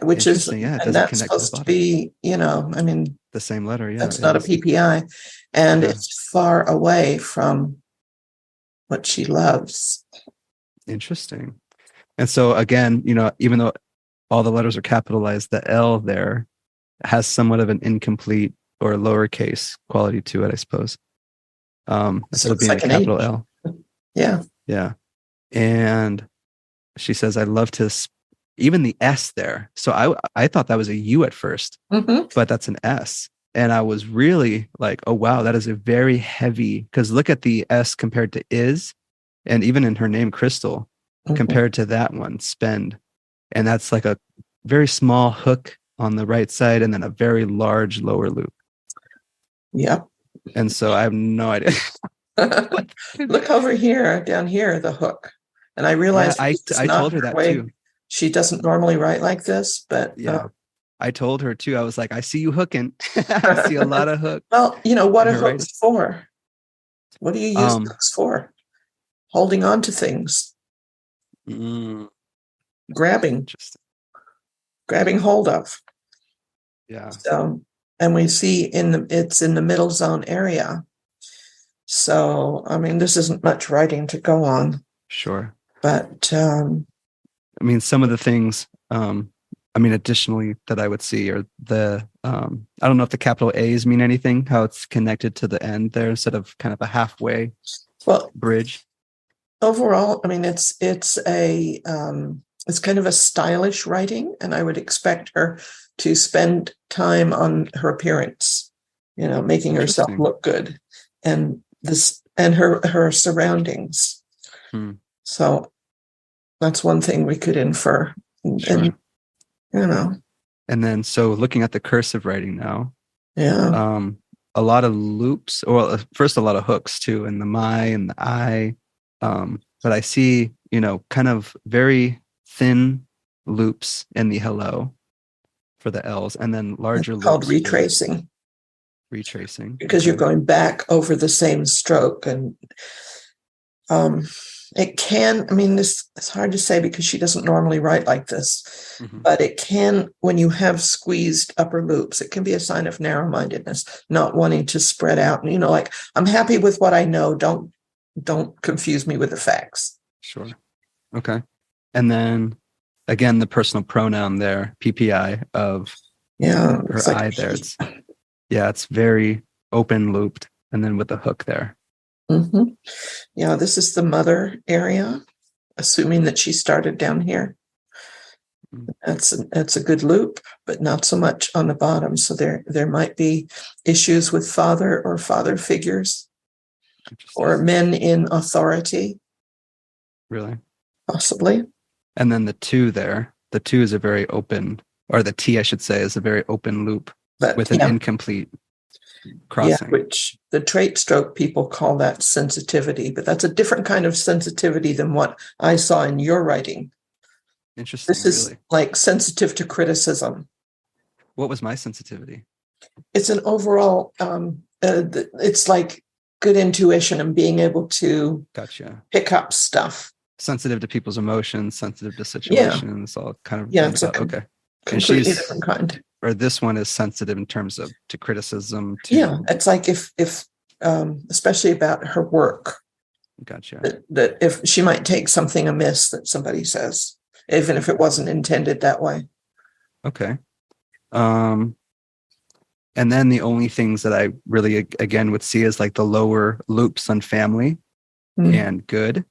Speaker 2: Which is, and that's supposed to be, I mean,
Speaker 1: the same letter. Yeah,
Speaker 2: that's not a PPI, and it's far away from what she loves.
Speaker 1: Interesting. And so again, even though all the letters are capitalized, the L there has somewhat of an incomplete or lowercase quality to it, I suppose. Instead of being like a capital L.
Speaker 2: Yeah.
Speaker 1: Yeah. And she says, I love to even the S there. So I thought that was a U at first,
Speaker 2: Mm-hmm.
Speaker 1: but that's an S. And I was really like, oh wow, that is a very heavy, because look at the S compared to is, and even in her name, Crystal,
Speaker 2: Mm-hmm.
Speaker 1: compared to that one, spend. And that's like a very small hook on the right side and then a very large lower loop.
Speaker 2: Yep.
Speaker 1: And so I have no idea.
Speaker 2: Look over here, down here, the hook. And I
Speaker 1: Yeah,
Speaker 2: realized this is
Speaker 1: I
Speaker 2: not
Speaker 1: told her
Speaker 2: her
Speaker 1: that
Speaker 2: way.
Speaker 1: too.
Speaker 2: She doesn't normally write like this, but
Speaker 1: Yeah. I told her too. I was like, I see you hooking. I see a lot of hook
Speaker 2: well, what
Speaker 1: in
Speaker 2: are
Speaker 1: her writing.
Speaker 2: hooks for? What do you use hooks for? Holding on to things,
Speaker 1: mm,
Speaker 2: grabbing
Speaker 1: interesting.
Speaker 2: hold of.
Speaker 1: Yeah,
Speaker 2: So, and we see it's in the middle zone area. So, I mean, this isn't much writing to go on,
Speaker 1: sure.
Speaker 2: but
Speaker 1: I mean, some of the things, I mean, additionally that I would see are the, I don't know if the capital A's mean anything, how it's connected to the end there instead of kind of a halfway
Speaker 2: well,
Speaker 1: bridge.
Speaker 2: overall, I mean, it's kind of a stylish writing, and I would expect her to spend time on her appearance, making herself
Speaker 1: Interesting.
Speaker 2: look good, and her surroundings. So that's one thing we could infer.
Speaker 1: Sure.
Speaker 2: And
Speaker 1: And then, so looking at the cursive writing now,
Speaker 2: yeah,
Speaker 1: a lot of loops, or first a lot of hooks too, in the my and the I. But I see, kind of very thin loops in the hello for the L's, and then larger
Speaker 2: it's called
Speaker 1: loops
Speaker 2: retracing,
Speaker 1: retracing.
Speaker 2: because
Speaker 1: Okay.
Speaker 2: you're going back over the same stroke. And it can, I mean, it's hard to say because she doesn't normally write like this, but it can, when you have squeezed upper loops, it can be a sign of narrow-mindedness, not wanting to spread out. And, like, I'm happy with what I know. Don't confuse me with the facts.
Speaker 1: Sure. Okay. And then again, the personal pronoun there, PPI of her
Speaker 2: It's like
Speaker 1: I there. It's very open looped, and then with the hook there.
Speaker 2: mm-hmm. Yeah, this is the mother area, assuming that she started down here. That's a good loop, but not so much on the bottom. So there might be issues with father or father figures or men in authority.
Speaker 1: Really?
Speaker 2: Possibly.
Speaker 1: And then the two there, the two is a very open, or the T, I should say, is a very open loop with an incomplete crossing.
Speaker 2: Yeah, which the trait stroke people call that sensitivity, but that's a different kind of sensitivity than what I saw in your writing.
Speaker 1: Interesting.
Speaker 2: This is
Speaker 1: really
Speaker 2: like sensitive to criticism.
Speaker 1: What was my sensitivity?
Speaker 2: It's an overall, it's like good intuition and being able to pick up stuff.
Speaker 1: Sensitive to people's emotions, sensitive to situations, all kind of.
Speaker 2: Yeah, it's a completely different kind.
Speaker 1: Or this one is sensitive in terms of to criticism.
Speaker 2: It's like if especially about her work.
Speaker 1: Gotcha.
Speaker 2: That if she might take something amiss that somebody says, even if it wasn't intended that way.
Speaker 1: Okay. And then the only things that I really, again, would see is like the lower loops on family and good,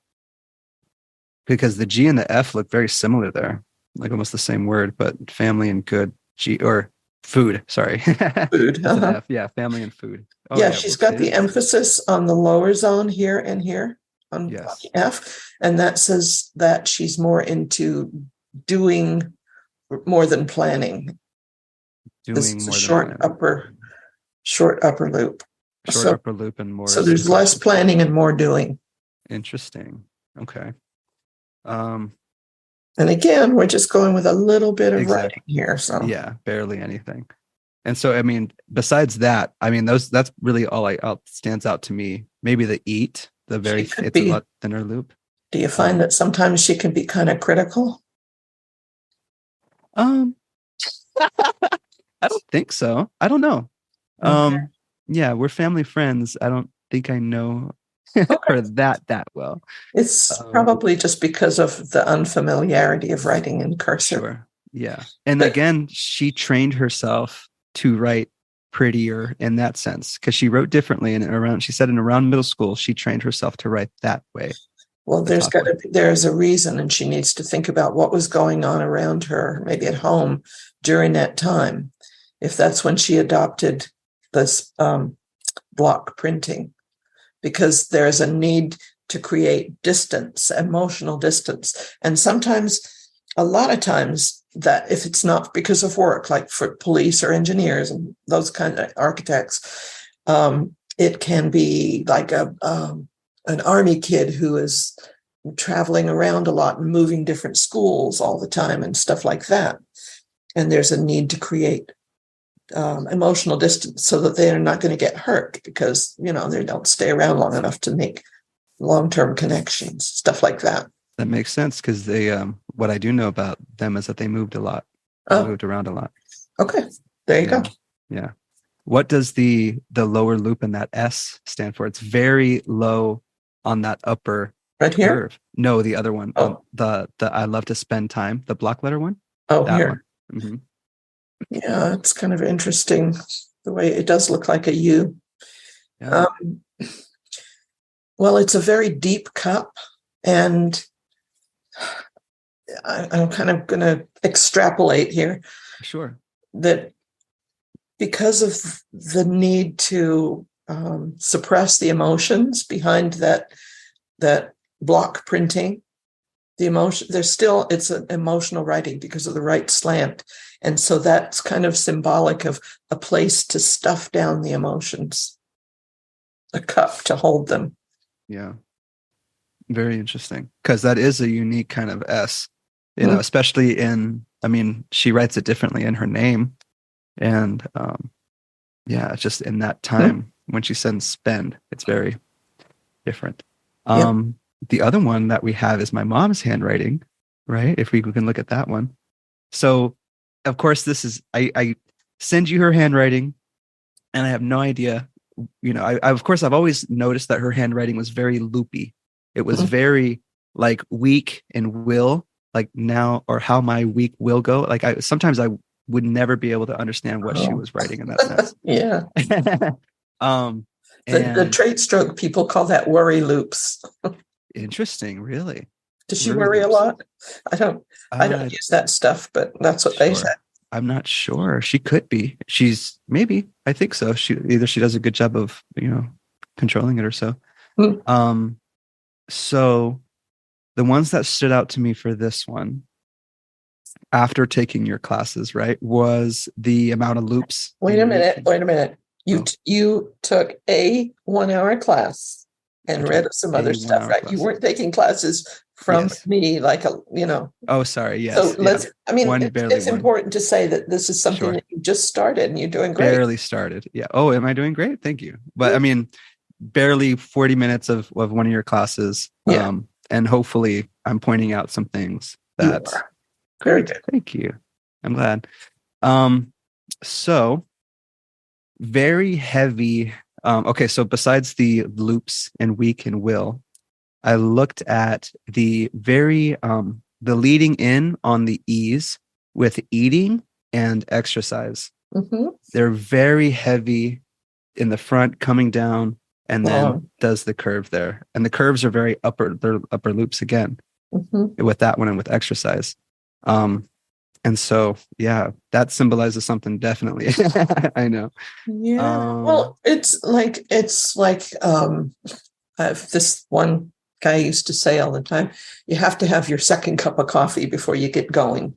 Speaker 1: because the G and the F look very similar there, like almost the same word, but family and good, G, or food, sorry.
Speaker 2: Food.
Speaker 1: F, yeah, family and food.
Speaker 2: She's got the emphasis on the lower zone here and here on the F, and that says that she's more into doing more than planning. This is a short upper loop.
Speaker 1: Upper loop and more.
Speaker 2: So there's less planning and more doing.
Speaker 1: Interesting. Okay.
Speaker 2: And again, we're just going with a little bit of writing here. So
Speaker 1: yeah, barely anything. And so, I mean, besides that, I mean, that's really all stands out to me. Maybe the eat, it's a lot thinner loop.
Speaker 2: Do you find that sometimes she can be kind of critical?
Speaker 1: I don't think so. I don't know.
Speaker 2: Okay.
Speaker 1: Yeah, we're family friends. I don't think I know her that well.
Speaker 2: It's probably just because of the unfamiliarity of writing in cursive.
Speaker 1: Sure. Yeah. And again, she trained herself to write prettier in that sense, because she wrote differently, and she said in around middle school, she trained herself to write that way.
Speaker 2: Well,
Speaker 1: the top one.
Speaker 2: there's a reason, and she needs to think about what was going on around her, maybe at home during that time. If that's when she adopted this block printing, because there's a need to create distance, emotional distance. And sometimes, a lot of times, that if it's not because of work, like for police or engineers and those kind of architects, it can be like an army kid who is traveling around a lot and moving different schools all the time and stuff like that. And there's a need to create emotional distance so that they're not going to get hurt because, they don't stay around long enough to make long-term connections, stuff like that.
Speaker 1: That makes sense because they, what I do know about them is that they moved a lot. They moved around a lot.
Speaker 2: Okay. There you go.
Speaker 1: Yeah. What does the lower loop in that S stand for? It's very low on that upper
Speaker 2: right here
Speaker 1: curve. No, the other one. The I love to spend time. The block letter one.
Speaker 2: That here.
Speaker 1: One. Mm-hmm.
Speaker 2: Yeah, it's kind of interesting the way it does look like a U. Yeah. Well, it's a very deep cup, and I'm kind of going to extrapolate here.
Speaker 1: Sure.
Speaker 2: That because of the need to suppress the emotions behind that block printing, the emotion, it's an emotional writing because of the right slant. And so that's kind of symbolic of a place to stuff down the emotions, a cup to hold them.
Speaker 1: Yeah. Very interesting. Because that is a unique kind of S, especially she writes it differently in her name. And it's just in that time when she sends spend, it's very different. The other one that we have is my mom's handwriting, right? If we can look at that one. So, of course, this is, I send you her handwriting and I have no idea, of course, I've always noticed that her handwriting was very loopy. It was very like weak and will, like now, or how my week will go. Like sometimes I would never be able to understand what she was writing in that mess.
Speaker 2: Yeah. The trait stroke people call that worry loops.
Speaker 1: Interesting, really.
Speaker 2: Does she worry a lot? I don't use that stuff, but that's what they said.
Speaker 1: I'm not sure. She could be. She's maybe. I think so. She does a good job of controlling it or so. So the ones that stood out to me for this one, after taking your classes, right, was the amount of loops.
Speaker 2: Wait a minute. You took a 1-hour class and read some other stuff, right? You weren't taking classes from me,
Speaker 1: Oh, sorry. Yes.
Speaker 2: So it's important to say that this is something that you just started and you're doing great.
Speaker 1: Barely started. Yeah. Oh, am I doing great? Thank you. But barely 40 minutes of one of your classes. Yeah. And hopefully I'm pointing out some things that
Speaker 2: very good.
Speaker 1: Thank you. I'm glad. So very heavy. Okay. So besides the loops and weak and will, I looked at the very, the leading in on the E's with eating and exercise.
Speaker 2: Mm-hmm.
Speaker 1: They're very heavy in the front, coming down, and then does the curve there. And the curves are very they're upper loops again with that one and with exercise. And so, that symbolizes something definitely. I know.
Speaker 2: Yeah. Well, it's like this one guy used to say all the time, you have to have your second cup of coffee before you get going.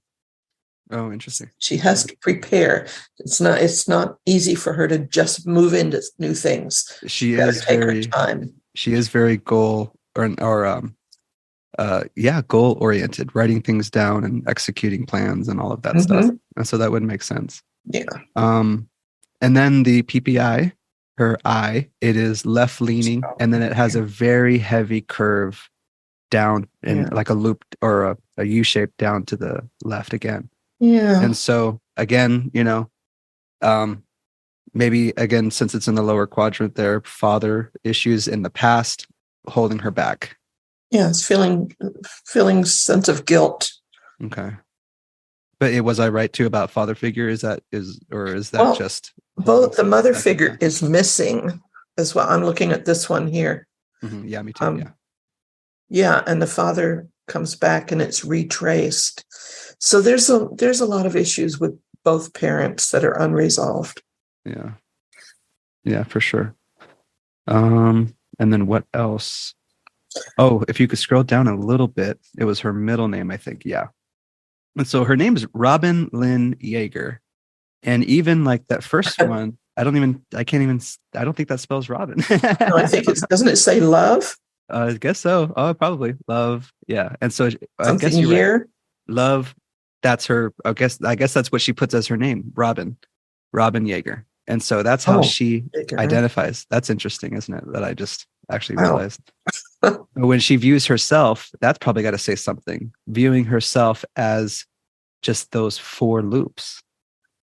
Speaker 1: Oh, interesting.
Speaker 2: She has to prepare. It's not easy for her to just move into new things.
Speaker 1: She is very
Speaker 2: time.
Speaker 1: She is very goal oriented, writing things down and executing plans and all of that stuff. And so that would make sense.
Speaker 2: Yeah.
Speaker 1: And then the PPI, her I, it is left leaning, and then it has a very heavy curve down in like a loop or a U shape down to the left again.
Speaker 2: Yeah.
Speaker 1: And so again, maybe again, since it's in the lower quadrant there, father issues in the past holding her back.
Speaker 2: Yeah, it's feeling sense of guilt.
Speaker 1: Okay. But was I right too about father figure? Is that just
Speaker 2: both? The mother figure is missing as well. I'm looking at this one here.
Speaker 1: Mm-hmm. Yeah, me too.
Speaker 2: Yeah, and the father comes back and it's retraced. So there's a lot of issues with both parents that are unresolved.
Speaker 1: Yeah. Yeah, for sure. And then what else? Oh, if you could scroll down a little bit, it was her middle name, I think. Yeah. And so her name is Robin Lynn Yeager. And even like that first one, I don't think that spells Robin.
Speaker 2: No, I think doesn't it say love?
Speaker 1: I guess so. Oh, probably love. Yeah. And so I
Speaker 2: Something
Speaker 1: guess you're right.
Speaker 2: year?
Speaker 1: Love. That's her. I guess that's what she puts as her name, Robin Yeager. And so that's how
Speaker 2: Oh,
Speaker 1: she
Speaker 2: bigger.
Speaker 1: identifies. That's interesting, isn't it? That I just actually
Speaker 2: Wow.
Speaker 1: realized. When she views herself, that's probably got to say something. Viewing herself as just those four loops,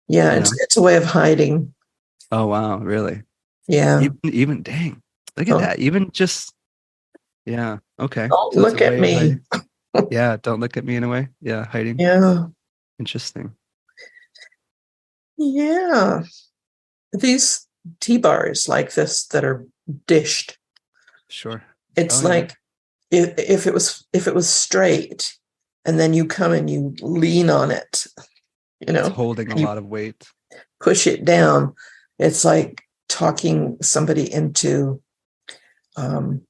Speaker 2: Yeah,
Speaker 1: you know?
Speaker 2: it's a way of hiding.
Speaker 1: Oh wow, really?
Speaker 2: Yeah.
Speaker 1: Even dang, look at
Speaker 2: Oh,
Speaker 1: that. Even just yeah, okay.
Speaker 2: don't
Speaker 1: So it's a
Speaker 2: look at
Speaker 1: way of
Speaker 2: me.
Speaker 1: hiding. Yeah, don't look at me in a way. Yeah, hiding.
Speaker 2: Yeah.
Speaker 1: Interesting.
Speaker 2: Yeah. These T-bars like this that are dished.
Speaker 1: Sure.
Speaker 2: It's
Speaker 1: Oh yeah.
Speaker 2: like if it was straight and then you come and you lean on it,
Speaker 1: It's holding a
Speaker 2: and you
Speaker 1: lot of weight.
Speaker 2: push it down, it's like talking somebody into um,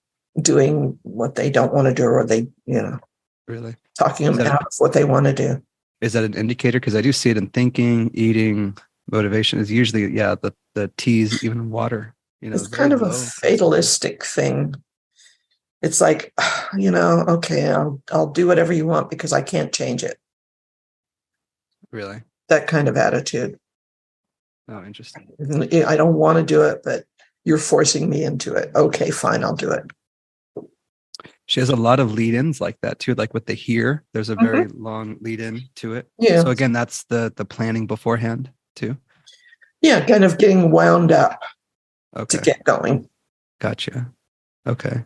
Speaker 2: doing what they don't want to do, or
Speaker 1: Really?
Speaker 2: talking
Speaker 1: Is
Speaker 2: them
Speaker 1: that
Speaker 2: out of what they want to do.
Speaker 1: is that an indicator? Because I do see it in thinking, eating, motivation is usually yeah, the T's, even water,
Speaker 2: It's
Speaker 1: very
Speaker 2: kind of a
Speaker 1: low concentration.
Speaker 2: fatalistic thing. It's like, okay, I'll do whatever you want because I can't change it.
Speaker 1: Really?
Speaker 2: That kind of attitude.
Speaker 1: Oh, interesting.
Speaker 2: I don't want to do it, but you're forcing me into it. Okay, fine, I'll do it.
Speaker 1: She has a lot of lead-ins like that too, like with the here, there's a very
Speaker 2: Mm-hmm.
Speaker 1: long lead-in to it.
Speaker 2: Yeah,
Speaker 1: So again, that's the planning beforehand too.
Speaker 2: yeah, kind of getting wound up to
Speaker 1: Okay,
Speaker 2: get going.
Speaker 1: gotcha. Okay.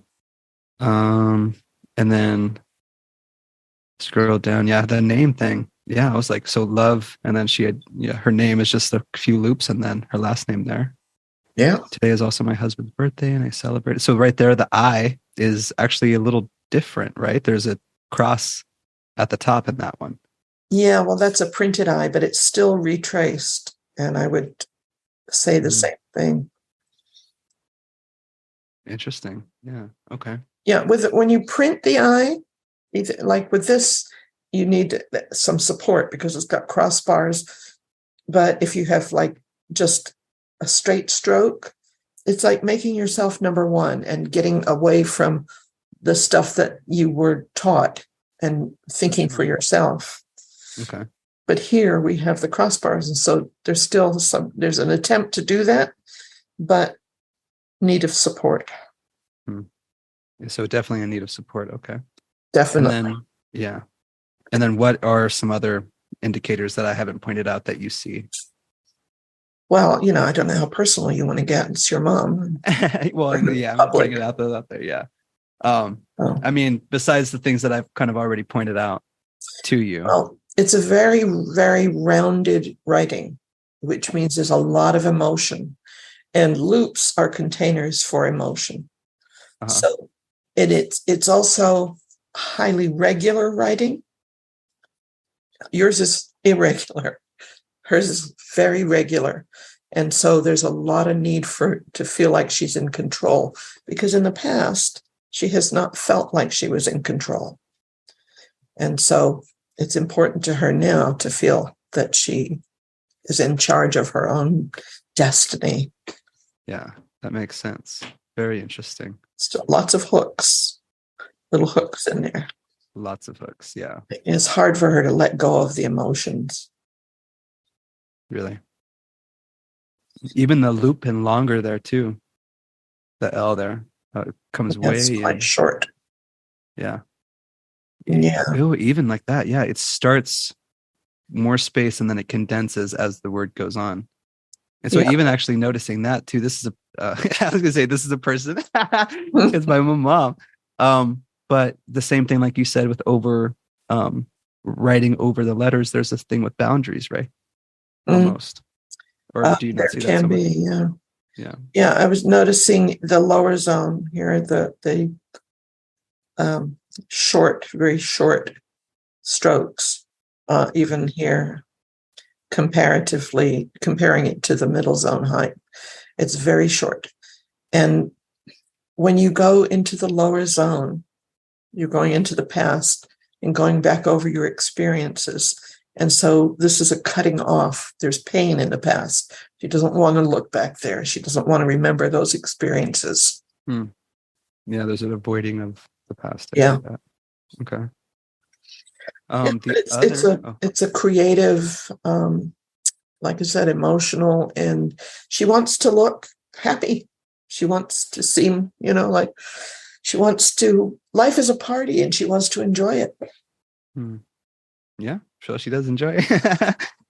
Speaker 1: Um, and then scroll down. Yeah, the name thing. Yeah, I was like, so love, and then she had her name is just a few loops, and then her last name there.
Speaker 2: Yeah,
Speaker 1: Today is also my husband's birthday, and I celebrate it. So right there, the I is actually a little different, right? There's a cross at the top in that one.
Speaker 2: yeah. Well, that's a printed eye, but it's still retraced, and I would say the
Speaker 1: Mm,
Speaker 2: same thing.
Speaker 1: interesting. Yeah. Okay.
Speaker 2: Yeah, when you print the eye, like with this, you need some support because it's got crossbars. But if you have like just a straight stroke, it's like making yourself number one and getting away from the stuff that you were taught and
Speaker 1: For
Speaker 2: thinking for
Speaker 1: sure.
Speaker 2: yourself.
Speaker 1: Okay.
Speaker 2: But here we have the crossbars, and so there's an attempt to do that, but need of support.
Speaker 1: Hmm. So definitely in need of support. Okay. And
Speaker 2: Definitely.
Speaker 1: then, yeah. And then what are some other indicators that I haven't pointed out that you see?
Speaker 2: Well, I don't know how personal you want to get. It's your mom.
Speaker 1: Well, yeah, I'm putting it
Speaker 2: Public.
Speaker 1: out there. Yeah. Um,
Speaker 2: Oh.
Speaker 1: I mean, besides the things that I've kind of already pointed out to you.
Speaker 2: Well, it's a very, very rounded writing, which means there's a lot of emotion, and loops are containers for emotion.
Speaker 1: Uh-huh.
Speaker 2: So it's also highly regular writing. Yours is irregular. Hers is very regular. And so there's a lot of need to feel like she's in control, because in the past, she has not felt like she was in control. And so it's important to her now to feel that she is in charge of her own destiny.
Speaker 1: Yeah, that makes sense. Very interesting.
Speaker 2: So lots of hooks, little hooks in there.
Speaker 1: Lots of hooks. Yeah,
Speaker 2: It's hard for her to let go of the emotions.
Speaker 1: really. Even the loop and longer there too. The L there comes
Speaker 2: That's
Speaker 1: way
Speaker 2: quite
Speaker 1: in.
Speaker 2: short.
Speaker 1: Yeah.
Speaker 2: Yeah.
Speaker 1: Even like that. Yeah, it starts more space and then it condenses as the word goes on. And so
Speaker 2: Yeah.
Speaker 1: even actually noticing that too, this is I was gonna say this is a person. It's my mom. But the same thing, like you said, with um, writing over the letters, there's this thing with boundaries, right? Almost. Or do you not
Speaker 2: There
Speaker 1: see that so
Speaker 2: can
Speaker 1: much?
Speaker 2: be, yeah.
Speaker 1: Yeah.
Speaker 2: Yeah, I was noticing the lower zone here, the short, very short strokes, even here, comparatively, comparing it to the middle zone height. It's very short. And when you go into the lower zone, you're going into the past and going back over your experiences. And so this is a cutting off. There's pain in the past. She doesn't want to look back there. She doesn't want to remember those experiences.
Speaker 1: Yeah, there's an avoiding of the past. I
Speaker 2: Yeah.
Speaker 1: see that. Okay.
Speaker 2: It's a creative, like I said, emotional, and she wants to look happy. She wants to seem, like life is a party and she wants to enjoy it.
Speaker 1: Yeah, sure. She does enjoy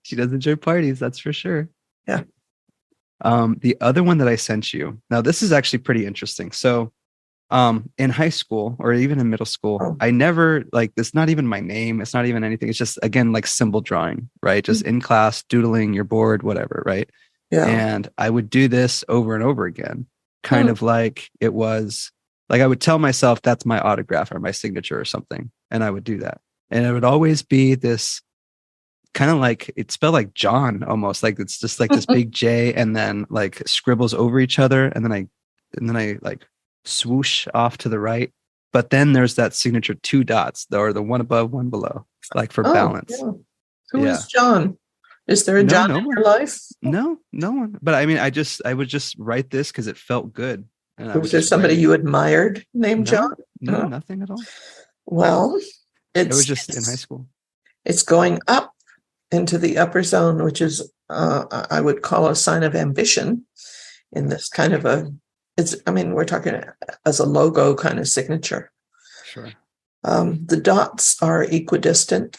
Speaker 1: she does enjoy parties, that's for sure.
Speaker 2: Yeah.
Speaker 1: The other one that I sent you, now this is actually pretty interesting. So in high school or even in middle school, I never it's not even my name. It's not even anything. It's just, again, like symbol drawing, right? Just in class, doodling, you're bored, whatever. Right.
Speaker 2: Yeah.
Speaker 1: And I would do this over and over again, kind of like it was like, I would tell myself that's my autograph or my signature or something. And I would do that. And it would always be this kind of like, it's spelled like John almost, like it's just like this big J and then like scribbles over each other. And then I like swoosh off to the right, but then there's that signature 2 dots, or the one above, one below, like for balance.
Speaker 2: Yeah. Who is John? Is there a John in your life?
Speaker 1: No one. But I mean, I would just write this because it felt good. And
Speaker 2: was there somebody you admired named John?
Speaker 1: No, nothing at all.
Speaker 2: Well,
Speaker 1: it was just in high school. It's
Speaker 2: going up into the upper zone, which is I would call a sign of ambition in this kind of we're talking as a logo kind of signature.
Speaker 1: Sure.
Speaker 2: The dots are equidistant,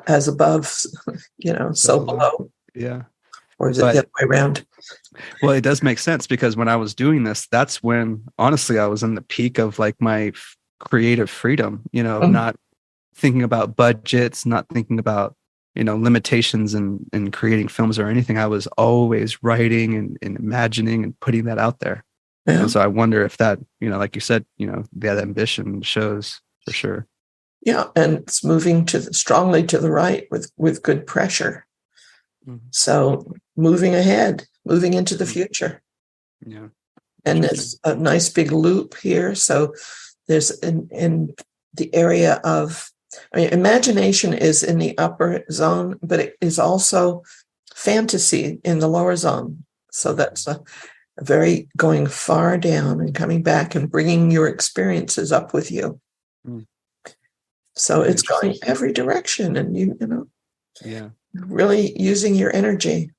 Speaker 2: as above, so below.
Speaker 1: Yeah.
Speaker 2: Or is it the other way around?
Speaker 1: Well, it does make sense, because when I was doing this, that's when, honestly, I was in the peak of like my creative freedom, not thinking about budgets, not thinking about, limitations in creating films or anything. I was always writing and imagining and putting that out there. Yeah. And so I wonder if that, like you said, that ambition shows for sure.
Speaker 2: Yeah. And it's moving strongly to the right with good pressure. Mm-hmm. So moving ahead, moving into the future.
Speaker 1: Yeah.
Speaker 2: And there's a nice big loop here. So there's in the area of, imagination is in the upper zone, but it is also fantasy in the lower zone. So that's a very going far down and coming back and bringing your experiences up with you. So it's going every direction, and really using your energy.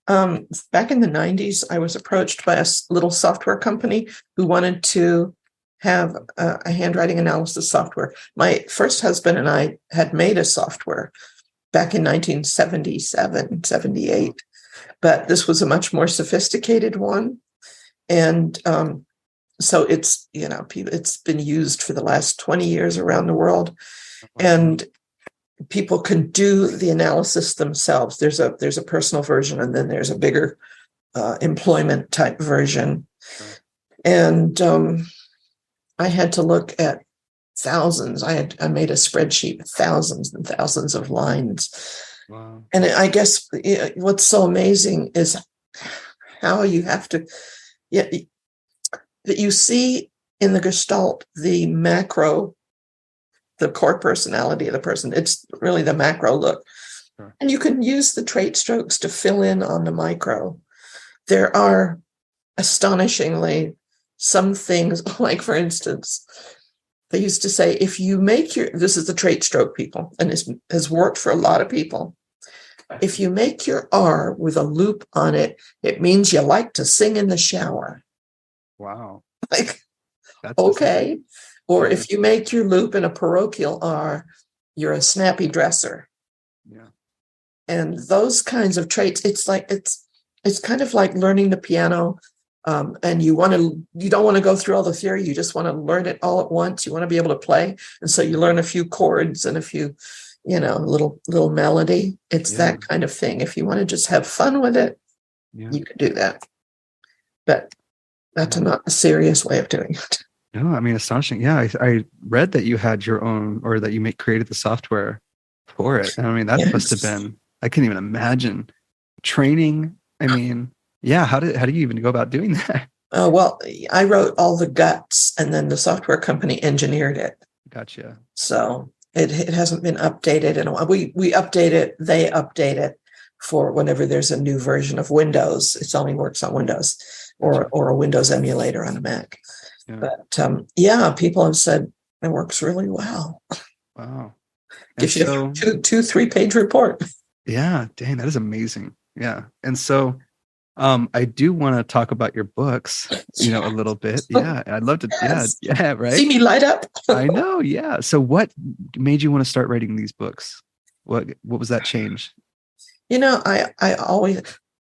Speaker 2: Back in the 90s, I was approached by a little software company who wanted to have a handwriting analysis software. My first husband and I had made a software back in 1977, 78, but this was a much more sophisticated one. And so it's, it's been used for the last 20 years around the world, and people can do the analysis themselves. There's a personal version, and then there's a bigger employment type version. And I had to look at thousands. I made a spreadsheet with thousands and thousands of lines.
Speaker 1: Wow.
Speaker 2: And I guess what's so amazing is how you have to, that you see in the Gestalt, the macro, the core personality of the person. It's really the macro look. Sure. And you can use the trait strokes to fill in on the micro. There are astonishingly some things, like, for instance, they used to say, if you make this is the trait stroke people, and this has worked for a lot of people. If you make your R with a loop on it, it means you like to sing in the shower.
Speaker 1: Wow.
Speaker 2: Like, that's okay. Or if you make your loop in a parochial R, you're a snappy dresser.
Speaker 1: Yeah.
Speaker 2: And those kinds of traits, it's kind of like learning the piano. And you don't want to go through all the theory. You just want to learn it all at once. You want to be able to play. And so you learn a few chords and a few, little melody. It's that kind of thing. If you want to just have fun with it, you can do that. But that's not a serious way of doing it.
Speaker 1: No, I mean, astonishing. Yeah, I read that you had your own, or that you created the software for it. And I mean, that must have
Speaker 2: Yes.
Speaker 1: been, I can't even imagine training. I mean, yeah, how do you even go about doing that?
Speaker 2: Well, I wrote all the guts, and then the software company engineered it.
Speaker 1: Gotcha.
Speaker 2: So it hasn't been updated in a while. We update it, they update it for whenever there's a new version of Windows. It only works on Windows
Speaker 1: Gotcha.
Speaker 2: or a Windows emulator on a Mac.
Speaker 1: Yeah.
Speaker 2: But yeah, people have said it works really well.
Speaker 1: Wow. And
Speaker 2: Gives you
Speaker 1: so,
Speaker 2: a 3-page report.
Speaker 1: yeah, dang, that is amazing. Yeah. And so, I do want to talk about your books, a little bit. Yeah. I'd love to. Yeah.
Speaker 2: Yes.
Speaker 1: Yeah.
Speaker 2: See
Speaker 1: Right.
Speaker 2: me light up.
Speaker 1: I know. Yeah. So what made you want to start writing these books? What was that change?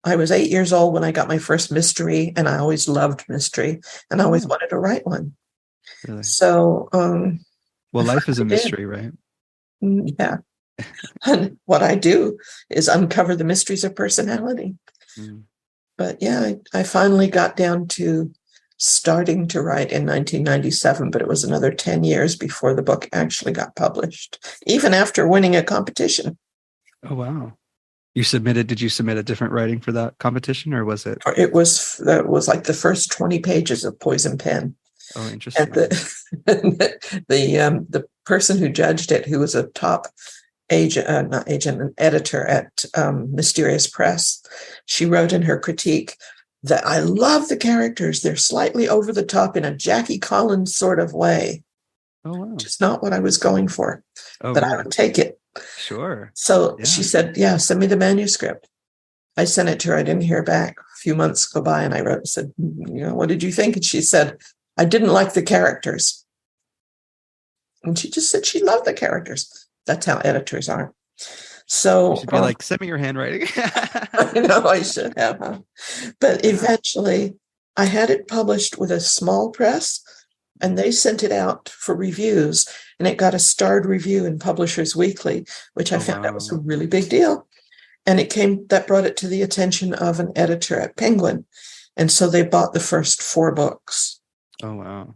Speaker 2: I was 8 years old when I got my first mystery, and I always loved mystery, and I always
Speaker 1: Oh,
Speaker 2: wanted to write one.
Speaker 1: really?
Speaker 2: So
Speaker 1: Well,
Speaker 2: I
Speaker 1: life is a
Speaker 2: finally did.
Speaker 1: mystery, right?
Speaker 2: Yeah. And what I do is uncover the mysteries of personality.
Speaker 1: Mm.
Speaker 2: But yeah, I finally got down to starting to write in 1997, but it was another 10 years before the book actually got published, even after winning a competition.
Speaker 1: Oh, wow. Did you submit a different writing for that competition, or was it?
Speaker 2: It was like the first 20 pages of Poison Pen.
Speaker 1: Oh,
Speaker 2: And
Speaker 1: interesting.
Speaker 2: the person who judged it, who was a top agent, not agent, an editor at Mysterious Press, she wrote in her critique that I love the characters. They're slightly over the top in a Jackie Collins sort of way,
Speaker 1: Oh,
Speaker 2: which
Speaker 1: wow.
Speaker 2: is not what I was going for,
Speaker 1: Oh,
Speaker 2: but I
Speaker 1: really?
Speaker 2: would take it.
Speaker 1: Sure.
Speaker 2: So she
Speaker 1: Yeah.
Speaker 2: said, yeah, send me the manuscript. I sent it to her. I didn't hear back. A few months go by, and I wrote and said, what did you think? And she said, I didn't like the characters. And she just said she loved the characters. That's how editors are.
Speaker 1: You
Speaker 2: So
Speaker 1: should be like, send me your handwriting.
Speaker 2: I know I should have. Huh? But
Speaker 1: Yeah.
Speaker 2: eventually I had it published with a small press, and they sent it out for reviews, and it got a starred review in Publishers Weekly, which I
Speaker 1: Oh,
Speaker 2: found out was a
Speaker 1: wow.
Speaker 2: really big deal. And that brought it to the attention of an editor at Penguin. And so they bought the first 4 books.
Speaker 1: Oh, wow.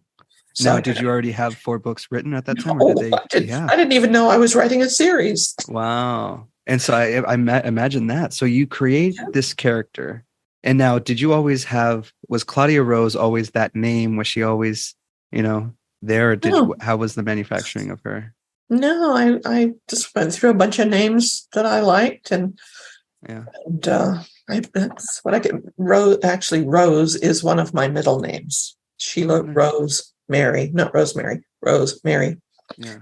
Speaker 2: So
Speaker 1: Now,
Speaker 2: I
Speaker 1: did
Speaker 2: did.
Speaker 1: you already have 4 books written at that time, or did
Speaker 2: Oh,
Speaker 1: they? Yeah.
Speaker 2: I didn't even know I was writing a series.
Speaker 1: Wow. And so imagine that. So you create this character. And now, did you always was Claudia Rose always that name? Was she always, there? Or
Speaker 2: No,
Speaker 1: how was the manufacturing of her?
Speaker 2: no, I just went through a bunch of names that I liked,
Speaker 1: Yeah.
Speaker 2: and that's what I get. Rose, actually, Rose is one of my middle names.
Speaker 1: Oh,
Speaker 2: Sheila
Speaker 1: nice.
Speaker 2: Rose Mary, not Rosemary, Rose Mary.
Speaker 1: Yeah.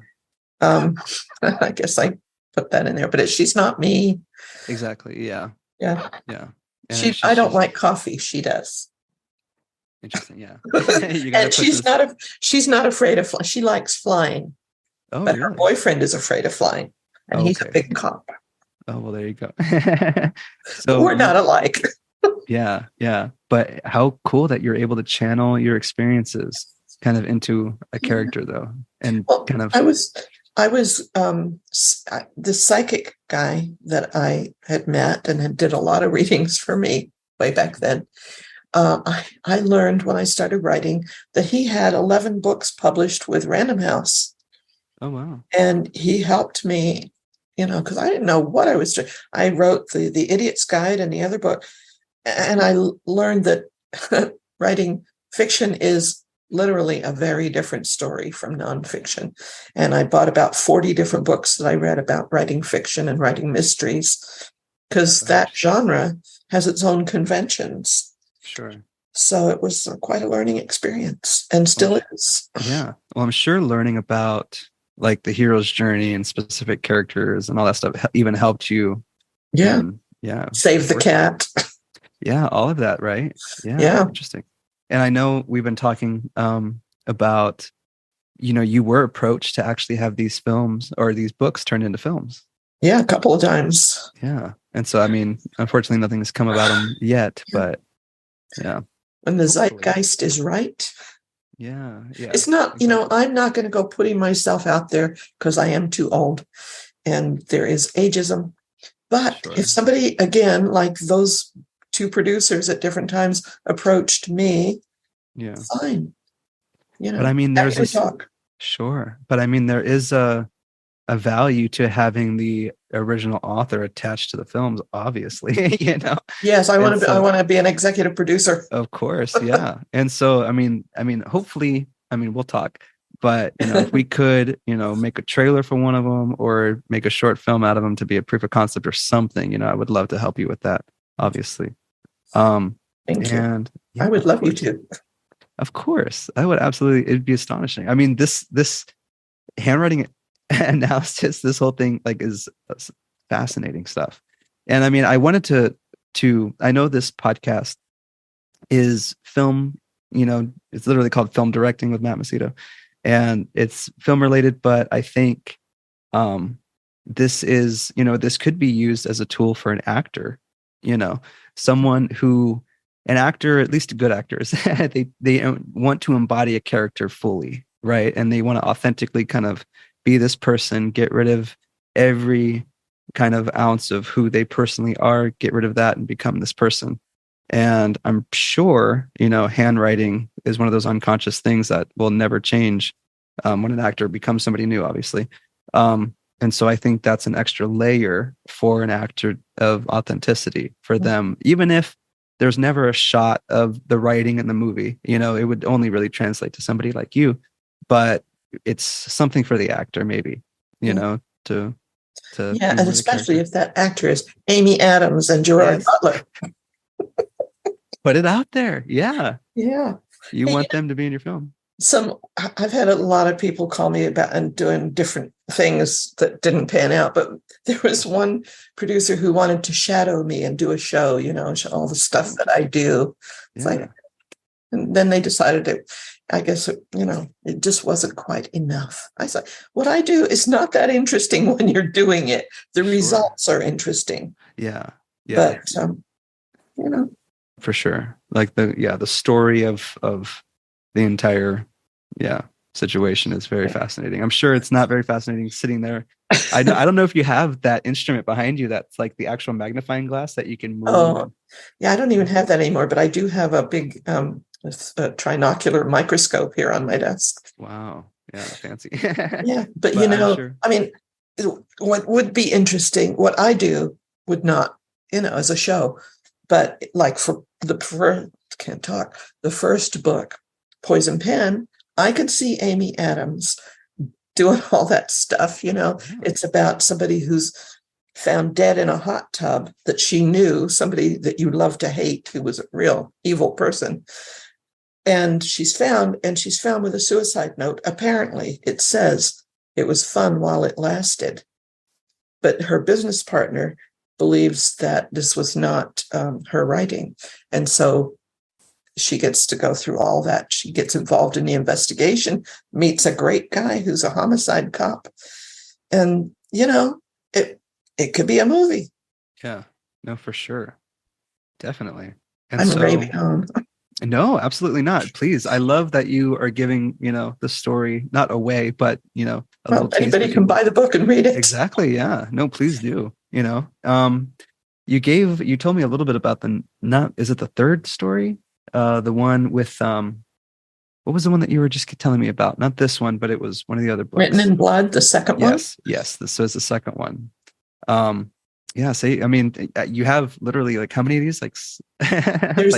Speaker 2: Um, I guess I put that in there, but she's not me.
Speaker 1: Exactly. Yeah.
Speaker 2: Yeah,
Speaker 1: Yeah. And
Speaker 2: I
Speaker 1: she's
Speaker 2: don't
Speaker 1: just
Speaker 2: like coffee. She does.
Speaker 1: interesting. Yeah. You got to
Speaker 2: And
Speaker 1: put this.
Speaker 2: she's not afraid of she likes flying,
Speaker 1: Oh,
Speaker 2: but her
Speaker 1: really?
Speaker 2: boyfriend is afraid of flying, and
Speaker 1: Oh,
Speaker 2: he's a
Speaker 1: okay.
Speaker 2: big cop.
Speaker 1: Oh, well, there you go.
Speaker 2: But
Speaker 1: So
Speaker 2: we're not alike.
Speaker 1: yeah, yeah. But how cool that you're able to channel your experiences kind of into a character though. And
Speaker 2: Well,
Speaker 1: kind of,
Speaker 2: I was the psychic guy that I had met and did a lot of readings for me way back then. I learned when I started writing that he had 11 books published with Random House,
Speaker 1: oh wow.
Speaker 2: and he helped me, because I didn't know what I was doing. I wrote the Idiot's Guide and the other book, and I learned that writing fiction is literally a very different story from nonfiction. And I bought about 40 different books that I read about writing fiction and writing mysteries, because that
Speaker 1: Gosh.
Speaker 2: genre has its own conventions.
Speaker 1: Sure.
Speaker 2: So it was quite a learning experience, and
Speaker 1: Well,
Speaker 2: still is.
Speaker 1: yeah. Well, I'm sure learning about like the hero's journey and specific characters and all that stuff even helped you
Speaker 2: Yeah.
Speaker 1: in, yeah,
Speaker 2: Save the
Speaker 1: work.
Speaker 2: cat.
Speaker 1: Yeah, all of that, right? Yeah,
Speaker 2: Yeah.
Speaker 1: interesting. And I know we've been talking about, you were approached to actually have these films or these books turned into films.
Speaker 2: Yeah. A couple of times.
Speaker 1: Yeah. And so, I mean, unfortunately, nothing's come about them yet, but yeah,
Speaker 2: When the
Speaker 1: hopefully.
Speaker 2: zeitgeist is right.
Speaker 1: Yeah. Yeah.
Speaker 2: It's not,
Speaker 1: Exactly.
Speaker 2: I'm not going to go putting myself out there because I am too old and there is ageism. But
Speaker 1: Sure.
Speaker 2: if somebody, again, like those 2 producers at different times approached me,
Speaker 1: Yeah.
Speaker 2: fine.
Speaker 1: But I mean,
Speaker 2: happy to talk.
Speaker 1: sure. But I mean, there is a value to having the original author attached to the films, obviously,
Speaker 2: Yes, I
Speaker 1: And
Speaker 2: want to. I
Speaker 1: so,
Speaker 2: want to be an executive producer.
Speaker 1: of course, yeah. And so, hopefully, we'll talk. But if we could, make a trailer for one of them or make a short film out of them to be a proof of concept or something, I would love to help you with that, obviously.
Speaker 2: Thank you.
Speaker 1: And yeah,
Speaker 2: I would
Speaker 1: of
Speaker 2: love you
Speaker 1: course.
Speaker 2: to.
Speaker 1: Of course, I would absolutely. It'd be astonishing. I mean, this handwriting analysis, this whole thing, like, is fascinating stuff. And I mean, I wanted to. I know this podcast is film. It's literally called Film Directing with Matt Macedo, and it's film related. But I think this is, this could be used as a tool for an actor. Someone who an actor, at least good actors, they want to embody a character fully, right? And they want to authentically kind of be this person, get rid of every kind of ounce of who they personally are, get rid of that and become this person. And I'm sure, handwriting is one of those unconscious things that will never change when an actor becomes somebody new, obviously. And so I think that's an extra layer for an actor of authenticity for them, even if there's never a shot of the writing in the movie. It would only really translate to somebody like you, but it's something for the actor, maybe, to
Speaker 2: Yeah,
Speaker 1: be
Speaker 2: and
Speaker 1: more the
Speaker 2: especially
Speaker 1: character.
Speaker 2: if that actor is Amy Adams and Gerard
Speaker 1: Yes.
Speaker 2: Butler.
Speaker 1: Put it out there. Yeah.
Speaker 2: Yeah.
Speaker 1: You
Speaker 2: Hey,
Speaker 1: want them to be in your film.
Speaker 2: I've had a lot of people call me about and doing different things that didn't pan out, but there was one producer who wanted to shadow me and do a show, all the stuff that I do. It's
Speaker 1: Yeah.
Speaker 2: like, and then they decided that, I guess, it just wasn't quite enough. I said, what I do is not that interesting when you're doing it. The
Speaker 1: Sure.
Speaker 2: results are interesting.
Speaker 1: Yeah.
Speaker 2: But,
Speaker 1: for sure. Like the story of the entire situation is very fascinating. I'm sure it's not very fascinating sitting there. I don't know if you have that instrument behind you that's like the actual magnifying glass that you can move.
Speaker 2: Oh, yeah, I don't even have that anymore, but I do have a big trinocular microscope here on my desk.
Speaker 1: Wow. Yeah, fancy.
Speaker 2: Yeah, but
Speaker 1: sure.
Speaker 2: I mean, what would be interesting, what I do would not, as a show, but like for the first book, Poison Pen, I could see Amy Adams doing all that stuff. It's about somebody who's found dead in a hot tub that she knew, somebody that you love to hate, who was a real evil person. And she's found with a suicide note. Apparently, it says it was fun while it lasted. But her business partner believes that this was not her writing. And so she gets to go through all that. She gets involved in the investigation, meets a great guy who's a homicide cop. And, it could be a movie.
Speaker 1: Yeah, no, for sure. Definitely. And
Speaker 2: I'm raving on.
Speaker 1: No, absolutely not. Please. I love that you are giving, the story not away, but,
Speaker 2: Anybody can buy the book and read it.
Speaker 1: Exactly. Yeah. No, please do. You told me a little bit about is it the third story? The one with, what was the one that you were just telling me about? Not this one, but it was one of the other books.
Speaker 2: Written in Blood, the second one?
Speaker 1: Yes. This was the second one. Yeah. So, you have literally like how many of these? Like,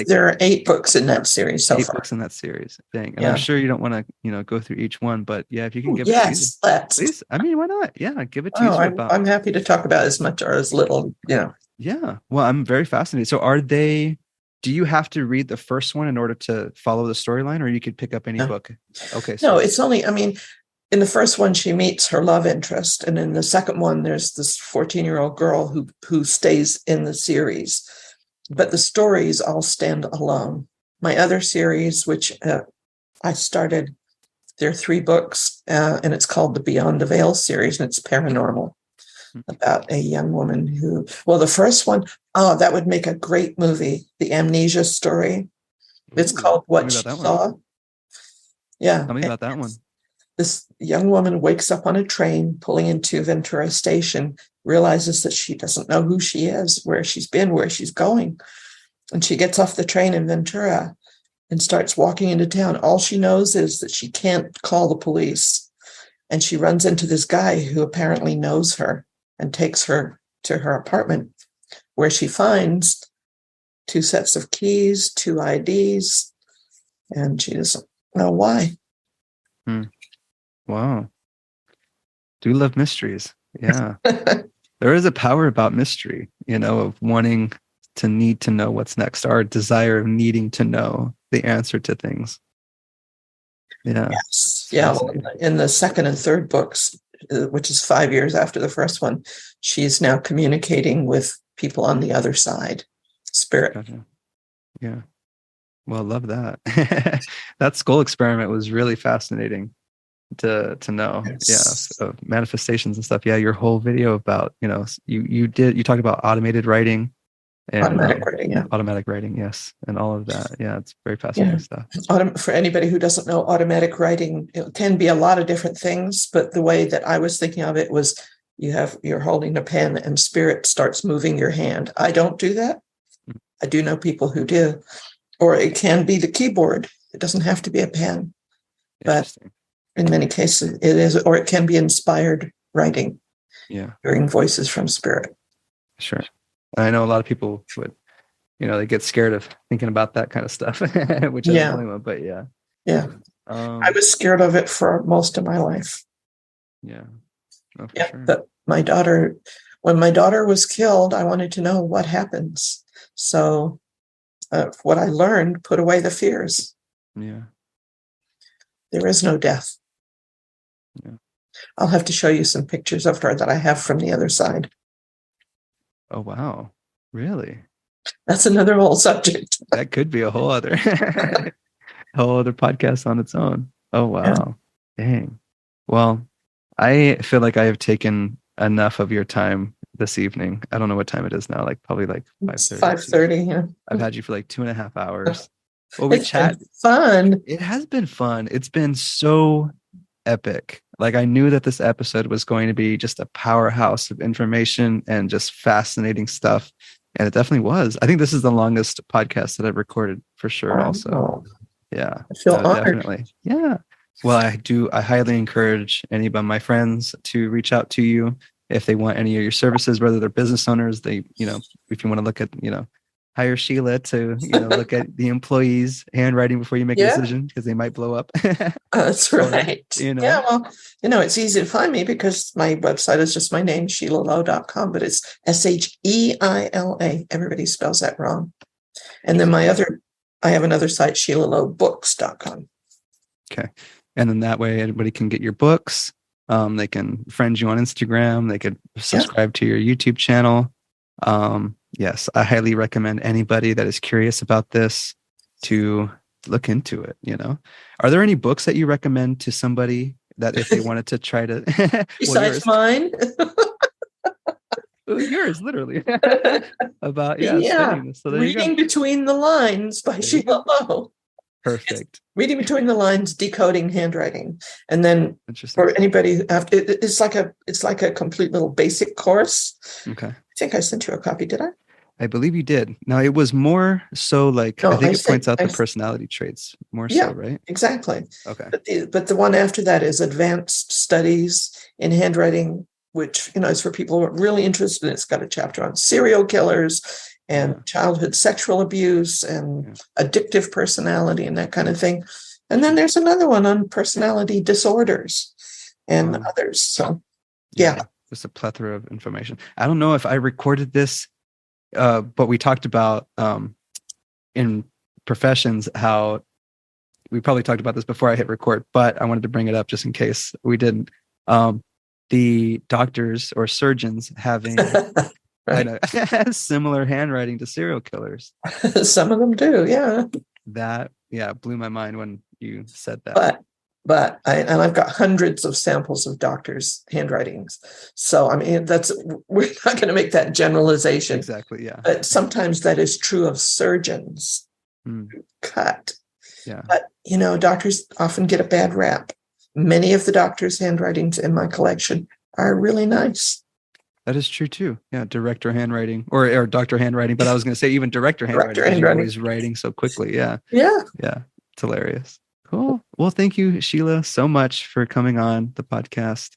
Speaker 2: there are 8 books in that series so far.
Speaker 1: 8 books in that series. Dang. And I'm sure you don't want to, go through each one, but yeah, if you can give
Speaker 2: it teaser. Let's.
Speaker 1: Please. Why not? Yeah. Give a teaser
Speaker 2: I'm happy to talk about as much or as little,
Speaker 1: Yeah. Well, I'm very fascinated. So do you have to read the first one in order to follow the storyline, or you could pick up any book? Okay.
Speaker 2: No, it's only, in the first one, she meets her love interest. And in the second one, there's this 14-year-old girl who stays in the series. But the stories all stand alone. My other series, which I started, there are 3 books, and it's called the Beyond the Veil series, and it's paranormal, about a young woman the first one, that would make a great movie, The Amnesia Story. It's called What She Saw. Yeah.
Speaker 1: Tell me about that one.
Speaker 2: This young woman wakes up on a train pulling into Ventura Station, realizes that she doesn't know who she is, where she's been, where she's going. And she gets off the train in Ventura and starts walking into town. All she knows is that she can't call the police. And she runs into this guy who apparently knows her and takes her to her apartment, where she finds 2 sets of keys, 2 IDs, and she doesn't know why.
Speaker 1: Wow. Do love mysteries. Yeah. There is a power about mystery, of wanting to need to know what's next, our desire of needing to know the answer to things. Yeah.
Speaker 2: Yes. Yeah. Well, in the second and third books, which is 5 years after the first one, she's now communicating with people on the other side, spirit.
Speaker 1: Gotcha. Yeah. Well, I love that. That skull experiment was really fascinating to know.
Speaker 2: Yes.
Speaker 1: Yeah. So manifestations and stuff. Yeah. Your whole video about, you talked about automated writing and
Speaker 2: Automatic writing. Yeah.
Speaker 1: automatic writing. Yes. And all of that. Yeah. It's very fascinating stuff.
Speaker 2: For anybody who doesn't know, automatic writing, it can be a lot of different things, but the way that I was thinking of it was you're holding a pen and spirit starts moving your hand. I don't do that. I do know people who do. Or it can be the keyboard. It doesn't have to be a pen. But in many cases it is, or it can be inspired writing.
Speaker 1: Yeah.
Speaker 2: Hearing voices from spirit.
Speaker 1: Sure. I know a lot of people would, they get scared of thinking about that kind of stuff, which I don't blame them, but yeah.
Speaker 2: Yeah. I was scared of it for most of my life.
Speaker 1: Yeah. Oh,
Speaker 2: yeah.
Speaker 1: Sure.
Speaker 2: But when my daughter was killed, I wanted to know what happens. So what I learned, put away the fears.
Speaker 1: Yeah.
Speaker 2: There is no death.
Speaker 1: Yeah.
Speaker 2: I'll have to show you some pictures of her that I have from the other side.
Speaker 1: Oh, wow. Really?
Speaker 2: That's another whole subject.
Speaker 1: That could be a whole other podcast on its own. Oh, wow. Yeah. Dang. Well, I feel like I have taken enough of your time this evening. I don't know what time it is now, probably 5:30.
Speaker 2: 5:30, yeah.
Speaker 1: I've had you for 2.5 hours. Well, we chat.
Speaker 2: Fun.
Speaker 1: It has been fun. It's been so epic. I knew that this episode was going to be just a powerhouse of information and just fascinating stuff. And it definitely was. I think this is the longest podcast that I've recorded for sure. Also. Yeah.
Speaker 2: I feel honored.
Speaker 1: Definitely. Yeah. Well, I highly encourage any of my friends to reach out to you if they want any of your services, whether they're business owners, if you want to look at, hire Sheila to, look at the employees' handwriting before you make a decision, because they might blow up.
Speaker 2: That's right. Yeah, well, it's easy to find me because my website is just my name, SheilaLowe.com, but it's SHEILA. Everybody spells that wrong. And then I have another site, SheilaLoweBooks.com. Okay.
Speaker 1: And then that way everybody can get your books. They can friend you on Instagram. They could subscribe to your YouTube channel. Yes, I highly recommend anybody that is curious about this to look into it. Are there any books that you recommend to somebody that if they wanted to try to
Speaker 2: besides mine?
Speaker 1: Yours, literally. About studying this. So
Speaker 2: Reading Between the Lines by Sheila Lowe.
Speaker 1: Perfect.
Speaker 2: Reading Between the Lines, decoding handwriting, and then for anybody who it's like a complete little basic course.
Speaker 1: Okay.
Speaker 2: I think I sent you a copy. Did I?
Speaker 1: I believe you did. Now it was more so I think it points out the personality traits more so, right?
Speaker 2: Exactly.
Speaker 1: Okay.
Speaker 2: But the one after that is advanced studies in handwriting, which is for people who are really interested. It's got a chapter on serial killers and childhood sexual abuse and addictive personality and that kind of thing. And then there's another one on personality disorders and others. So,
Speaker 1: just a plethora of information. I don't know if I recorded this, but we talked about in professions how we probably talked about this before I hit record, but I wanted to bring it up just in case we didn't. The doctors or surgeons having similar handwriting to serial killers.
Speaker 2: Some of them do, yeah.
Speaker 1: That blew my mind when you said that.
Speaker 2: But I've got hundreds of samples of doctors' handwritings. So we're not going to make that generalization.
Speaker 1: Exactly, yeah.
Speaker 2: But sometimes that is true of surgeons. Cut.
Speaker 1: Yeah.
Speaker 2: But doctors often get a bad rap. Many of the doctors' handwritings in my collection are really nice.
Speaker 1: That is true too. Yeah, director handwriting or doctor handwriting, but I was going to say even director handwriting
Speaker 2: Director
Speaker 1: because you're
Speaker 2: handwriting.
Speaker 1: always writing so quickly. Yeah.
Speaker 2: Yeah.
Speaker 1: Yeah. It's hilarious. Cool. Well, thank you, Sheila, so much for coming on the podcast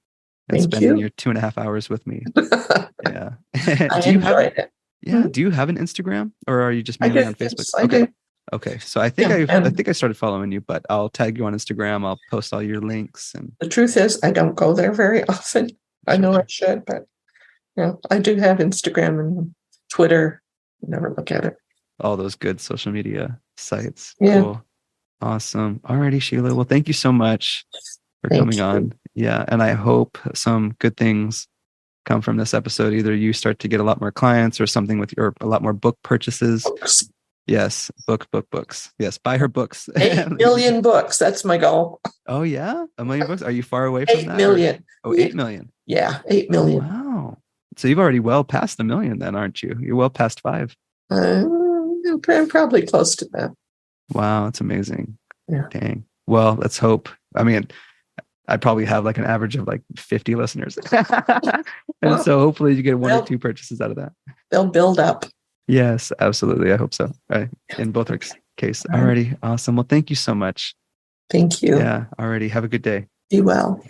Speaker 1: and
Speaker 2: Thank
Speaker 1: spending
Speaker 2: you.
Speaker 1: your 2.5 hours with me. Yeah.
Speaker 2: I
Speaker 1: Do you have
Speaker 2: enjoyed it.
Speaker 1: Yeah. Do you have an Instagram or are you just
Speaker 2: I
Speaker 1: mainly
Speaker 2: do.
Speaker 1: on Facebook?
Speaker 2: Yes, I
Speaker 1: Okay.
Speaker 2: do.
Speaker 1: Okay. So I think
Speaker 2: Yeah.
Speaker 1: I
Speaker 2: And
Speaker 1: think I started following you, but I'll tag you on Instagram. I'll post all your links and
Speaker 2: the truth is, I don't go there very often. I know I
Speaker 1: sure.
Speaker 2: should, but I do have Instagram and Twitter. Never look at it.
Speaker 1: All those good social media sites.
Speaker 2: Yeah.
Speaker 1: Cool. Awesome. Alrighty, Sheila. Well, thank you so much for
Speaker 2: Thank
Speaker 1: coming
Speaker 2: you.
Speaker 1: on. Yeah. And I hope some good things come from this episode. Either you start to get a lot more clients or something with your a lot more book purchases.
Speaker 2: Books.
Speaker 1: Yes. Books. Yes. Buy her books.
Speaker 2: 8 million books. That's my goal.
Speaker 1: Oh yeah. 1 million books. Are you far away from
Speaker 2: 8
Speaker 1: that?
Speaker 2: million.
Speaker 1: Oh, 8 million.
Speaker 2: Yeah, 8
Speaker 1: Oh
Speaker 2: million.
Speaker 1: wow. So you've already well past 1 million then, aren't you? You're well past 5.
Speaker 2: I'm probably close to that.
Speaker 1: Wow, that's amazing.
Speaker 2: Yeah.
Speaker 1: Dang. Well, let's hope. I mean, I probably have like an average of like 50 listeners. And
Speaker 2: Well,
Speaker 1: so hopefully you get one or
Speaker 2: they'll-
Speaker 1: two purchases out of that.
Speaker 2: They'll build up.
Speaker 1: Yes, absolutely. I hope so. Right. In both our case.
Speaker 2: All right.
Speaker 1: Alrighty. Awesome. Well, thank you so much.
Speaker 2: Thank you.
Speaker 1: Yeah. Alrighty. Have a good day.
Speaker 2: Be well.